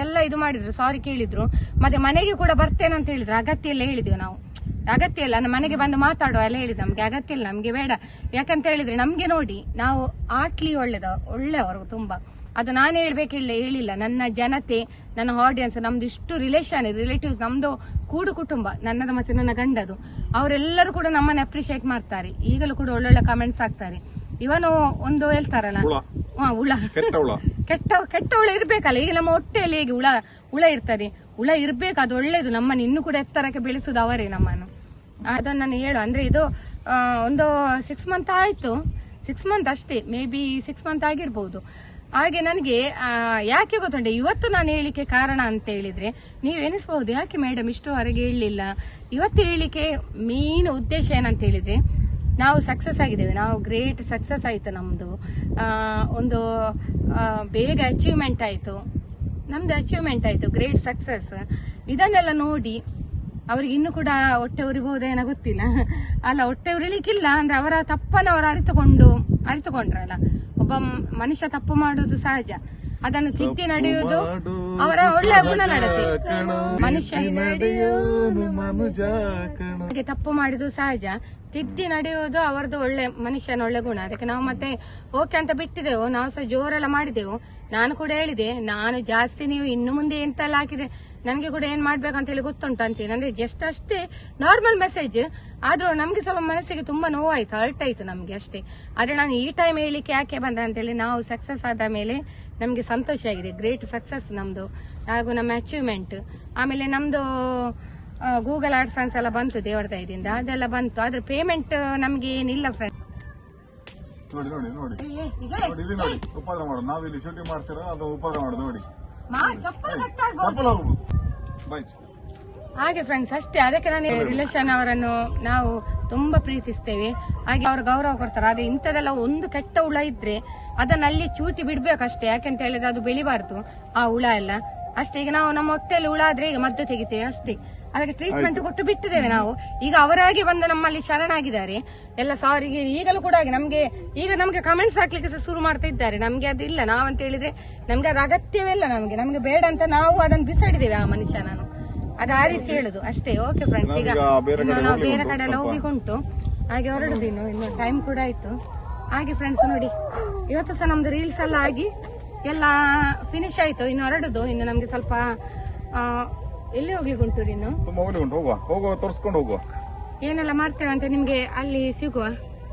ಎಲ್ಲ ಇದು ಮಾಡಿದ್ರು, ಸಾರಿ ಕೇಳಿದ್ರು, ಮತ್ತೆ ಮನೆಗೆ ಕೂಡ ಬರ್ತೇನೆ ಅಂತ ಹೇಳಿದ್ರು. ಅಗತ್ಯ ಇಲ್ಲ ಹೇಳಿದ್ವಿ ನಾವು, ಅಗತ್ಯ ಇಲ್ಲ, ನಮ್ಮ ಮನೆಗೆ ಬಂದು ಮಾತಾಡುವ ಎಲ್ಲ ಹೇಳಿದ್, ನಮ್ಗೆ ಅಗತ್ಯ ಇಲ್ಲ, ನಮ್ಗೆ ಬೇಡ. ಯಾಕಂತ ಹೇಳಿದ್ರೆ ನಮ್ಗೆ ನೋಡಿ, ನಾವು ಆಟ್ಲಿ ಒಳ್ಳೆಯವರು ತುಂಬಾ. ಅದು ನಾನು ಹೇಳಿಲ್ಲ, ನನ್ನ ಜನತೆ, ನನ್ನ ಆಡಿಯನ್ಸ್, ನಮ್ದು ಇಷ್ಟು ರಿಲೇಟಿವ್ಸ್, ನಮ್ದು ಕೂಡು ಕುಟುಂಬ, ನನ್ನದು ಮತ್ತೆ ನನ್ನ ಗಂಡದು, ಅವರೆಲ್ಲರೂ ಕೂಡ ನಮ್ಮನ್ನ ಅಪ್ರಿಶಿಯೇಟ್ ಮಾಡ್ತಾರೆ. ಈಗಲೂ ಕೂಡ ಒಳ್ಳೊಳ್ಳೆ ಕಮೆಂಟ್ಸ್ ಆಗ್ತಾರೆ. ಇವನು ಒಂದು ಹೇಳ್ತಾರಲ್ಲ, ಹುಳ ಕೆಟ್ಟ ಹುಳ ಇರ್ಬೇಕಲ್ಲ. ಈಗ ನಮ್ಮ ಹೊಟ್ಟೆಯಲ್ಲಿ ಹೇಗೆ ಹುಳ ಇರ್ತದೆ, ಹುಳ ಇರ್ಬೇಕು, ಅದು ಒಳ್ಳೇದು. ನಮ್ಮನ್ನು ಇನ್ನೂ ಕೂಡ ಎತ್ತರಕ್ಕೆ ಬೆಳೆಸುದು ಅವರೇ ನಮ್ಮನ್ನು. ಅದನ್ನ ನಾನು ಹೇಳು ಅಂದ್ರೆ ಇದು ಒಂದು 6 ಮಂತ್ ಆಯ್ತು, 6 ಮಂತ್ ಅಷ್ಟೇ, ಮೇ ಬಿ 6 ಮಂತ್ ಆಗಿರ್ಬೋದು. ಹಾಗೆ ನನಗೆ ಯಾಕೆ ಗೊತ್ತುಂಟೆ ಇವತ್ತು ನಾನು ಹೇಳಿಕೆ ಕಾರಣ ಅಂತ ಹೇಳಿದ್ರೆ, ನೀವು ಎನಿಸಬಹುದು ಯಾಕೆ ಮೇಡಮ್ ಇಷ್ಟುವರೆಗೆ ಹೇಳಲಿಲ್ಲ. ಇವತ್ತು ಹೇಳಿಕೆ ಮೇನ್ ಉದ್ದೇಶ ಏನಂತ ಹೇಳಿದ್ರೆ, ನಾವು ಸಕ್ಸಸ್ ಆಗಿದ್ದೇವೆ, ನಾವು ಗ್ರೇಟ್ ಸಕ್ಸಸ್ ಆಯ್ತು, ನಮ್ದು ಒಂದು ಬೇಗ ಅಚೀವ್ಮೆಂಟ್ ಆಯ್ತು, ಗ್ರೇಟ್ ಸಕ್ಸಸ್. ಇದನ್ನೆಲ್ಲ ನೋಡಿ ಅವ್ರಿಗೆ ಇನ್ನೂ ಕೂಡ ಹೊಟ್ಟೆ ಉರಿಬಹುದೇನೋ ಗೊತ್ತಿಲ್ಲ. ಅಲ್ಲ, ಹೊಟ್ಟೆ ಉರಿಲಿಕ್ಕಿಲ್ಲ ಅಂದ್ರೆ ಅವರ ತಪ್ಪನ್ನು ಅವರು ಅರಿತುಕೊಂಡ್ರಲ್ಲ. ಒಬ್ಬ ಮನುಷ್ಯ ತಪ್ಪು ಮಾಡುವುದು ಸಹಜ, ಅದನ್ನು ತಿದ್ದಿ ನಡೆಯುವುದು ಅವರ ಒಳ್ಳೆಯ ಗುಣನಡತೆ. ಮನುಷ್ಯ ತಪ್ಪು ಮಾಡಿದ್ದು ಸಹಜ, ತಿದ್ದಿ ನಡೆಯುವುದು ಅವರದ್ದು ಮನುಷ್ಯನ ಒಳ್ಳೆ ಗುಣ. ಅದಕ್ಕೆ ನಾವು ಮತ್ತೆ ಓಕೆ ಅಂತ ಬಿಟ್ಟಿದ್ದೆವು. ನಾವು ಸಹ ಜೋರೆಲ್ಲ ಮಾಡಿದೆವು. ನಾನು ಕೂಡ ಹೇಳಿದೆ, ನಾನು ಜಾಸ್ತಿ ನೀವು ಇನ್ನು ಮುಂದೆ ಎಂತೆಲ್ಲ ಹಾಕಿದೆ ನನಗೆ ಕೂಡ ಏನ್ ಮಾಡ್ಬೇಕಂತ ಹೇಳಿ ಗೊತ್ತುಂಟು ಅಂತೇಳಿ. ಅಂದ್ರೆ ಜಸ್ಟ್ ಅಷ್ಟೇ ನಾರ್ಮಲ್ ಮೆಸೇಜ್, ಆದ್ರೂ ನಮ್ಗೆ ಸ್ವಲ್ಪ ಮನಸ್ಸಿಗೆ ತುಂಬಾ ನೋವಾಯ್ತು, ಹರ್ಟ್ ಆಯ್ತು ನಮ್ಗೆ ಅಷ್ಟೇ. ಆದ್ರೆ ನಾನು ಈ ಟೈಮ್ ಹೇಳಿಕ್ಕೆ ಯಾಕೆ ಬಂದ ಅಂತೇಳಿ, ನಾವು ಸಕ್ಸಸ್ ಆದ ಮೇಲೆ ನಮ್ಗೆ ಸಂತೋಷ ಆಗಿದೆ, ಗ್ರೇಟ್ ಸಕ್ಸಸ್ ನಮ್ದು, ಹಾಗೂ ನಮ್ಮ ಅಚೀವ್ಮೆಂಟ್. ಆಮೇಲೆ ನಮ್ದು ಗೂಗಲ್ ಆಡ್ಸನ್ಸ್ ಎಲ್ಲ ಬಂತು ದೇವರ ದಯದಿಂದ, ಅದೆಲ್ಲ ಬಂತು. ಆದ್ರೆ ಪೇಮೆಂಟ್ ನಮ್ಗೆ ಏನಿಲ್ಲ ಫ್ರೆಂಡ್. ನೋಡಿ ಉಪದ್ರ ಮಾಡೋದು, ನಾವಿಲ್ಲಿ ಶೂಟಿಂಗ್ ಮಾಡ್ತಿರೋ ಅದು ಉಪದ್ರ ಮಾಡೋದು ನೋಡಿ. ಹಾಗೆ ಫ್ರೆಂಡ್ಸ್ ಅಷ್ಟೇ. ಅದಕ್ಕೆ ನಾನು ರಿಲೇಷನ್ ಅವರನ್ನು ನಾವು ತುಂಬಾ ಪ್ರೀತಿಸ್ತೇವೆ, ಹಾಗೆ ಅವ್ರು ಗೌರವ ಕೊಡ್ತಾರೆ. ಆದ್ರೆ ಇಂಥದೆಲ್ಲ ಒಂದು ಕೆಟ್ಟ ಹುಳ ಇದ್ರೆ ಅದನ್ನ ಅಲ್ಲಿ ಚೂಟಿ ಬಿಡ್ಬೇಕಷ್ಟೇ. ಯಾಕೆಂತ ಹೇಳಿದ್ರೆ ಅದು ಬೆಳಿಬಾರ್ದು ಆ ಹುಳ ಎಲ್ಲ ಅಷ್ಟೇ. ಈಗ ನಾವು ನಮ್ಮ ಹೊಟ್ಟೆಯಲ್ಲಿ ಹುಳ ಆದ್ರೆ ಈಗ ಮದ್ದು ತೆಗಿತೇವೆ ಅಷ್ಟೇ, ಅದಕ್ಕೆ ಟ್ರೀಟ್ಮೆಂಟ್ ಕೊಟ್ಟು ಬಿಟ್ಟಿದ್ದೇವೆ ನಾವು. ಈಗ ಅವರಾಗಿ ಬಂದು ನಮ್ಮಲ್ಲಿ ಶರಣಾಗಿದ್ದಾರೆ ಎಲ್ಲ. ಸಾರಿ ಈಗಲೂ ಕೂಡ ನಮ್ಗೆ ಕಮೆಂಟ್ಸ್ ಹಾಕ್ಲಿಕ್ಕೆ ಸಹ ಶುರು ಮಾಡ್ತಾ ಇದ್ದಾರೆ. ನಮ್ಗೆ ಅದಿಲ್ಲ, ನಾವಂತ ಹೇಳಿದ್ರೆ ನಮ್ಗೆ ಅದು ಅಗತ್ಯವೇ ಇಲ್ಲ, ನಮ್ಗೆ ಬೇಡ ಅಂತ ನಾವು ಅದನ್ನು ಬಿಸಾಡಿದ್ದೇವೆ ಆ ಮನುಷ್ಯ. ನಾನು ಅದು ಆ ರೀತಿ ಹೇಳುದು ಅಷ್ಟೇ. ಓಕೆ ಫ್ರೆಂಡ್ಸ್, ಈಗ ನಾವು ಬೇರೆ ಕಡೆ ಎಲ್ಲ ಹೋಗ್ಲಿಕ್ಕುಂಟು, ಹಾಗೆ ಹೊರಡುದು. ಇನ್ನು ಟೈಮ್ ಕೂಡ ಆಯ್ತು. ಹಾಗೆ ಫ್ರೆಂಡ್ಸ್ ನೋಡಿ, ಇವತ್ತು ಸಹ ನಮ್ದು ರೀಲ್ಸ್ ಎಲ್ಲ ಆಗಿ ಎಲ್ಲ ಫಿನಿಶ್ ಆಯ್ತು. ಇನ್ನು ಹೊರಡುದು. ಇನ್ನು ನಮ್ಗೆ ಸ್ವಲ್ಪ ಎಲ್ಲಿ ಹೋಗ್ಲಿಕ್ಕುಂಟು, ಇನ್ನು ತೋರಿಸ್ಕೊಂಡು ಹೋಗುವ, ಏನೆಲ್ಲ ಮಾಡ್ತೇವೆ ಅಂತ ನಿಮ್ಗೆ ಅಲ್ಲಿ ಸಿಗುವ,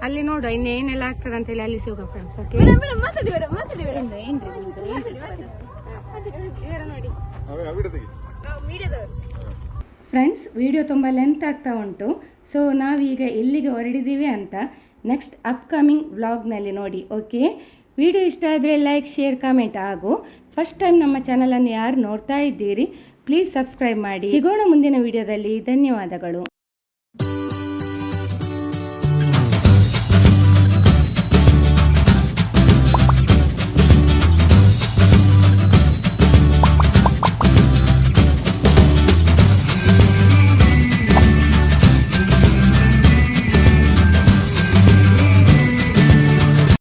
ಅಲ್ಲಿ ನೋಡುವ ಇನ್ನು ಏನೆಲ್ಲ ಆಗ್ತದೆ ಅಂತ ಹೇಳಿ ಅಲ್ಲಿ ಸಿಗುವ ಫ್ರೆಂಡ್ಸ್. ಓಕೆ ಫ್ರೆಂಡ್ಸ್, ವಿಡಿಯೋ ತುಂಬ ಲೆಂತ್ ಆಗ್ತಾ ಉಂಟು. ಸೊ ನಾವೀಗ ಎಲ್ಲಿಗೆ ಹೊರಡಿದ್ದೀವಿ ಅಂತ ನೆಕ್ಸ್ಟ್ ಅಪ್ಕಮಿಂಗ್ ವ್ಲಾಗ್ನಲ್ಲಿ ನೋಡಿ. ಓಕೆ, ವಿಡಿಯೋ ಇಷ್ಟ ಆದರೆ ಲೈಕ್, ಶೇರ್, ಕಮೆಂಟ್. ಹಾಗೂ ಫಸ್ಟ್ ಟೈಮ್ ನಮ್ಮ ಚಾನಲನ್ನು ಯಾರು ನೋಡ್ತಾ ಇದ್ದೀರಿ ಪ್ಲೀಸ್ ಸಬ್ಸ್ಕ್ರೈಬ್ ಮಾಡಿ. ಸಿಗೋಣ ಮುಂದಿನ ವಿಡಿಯೋದಲ್ಲಿ. ಧನ್ಯವಾದಗಳು.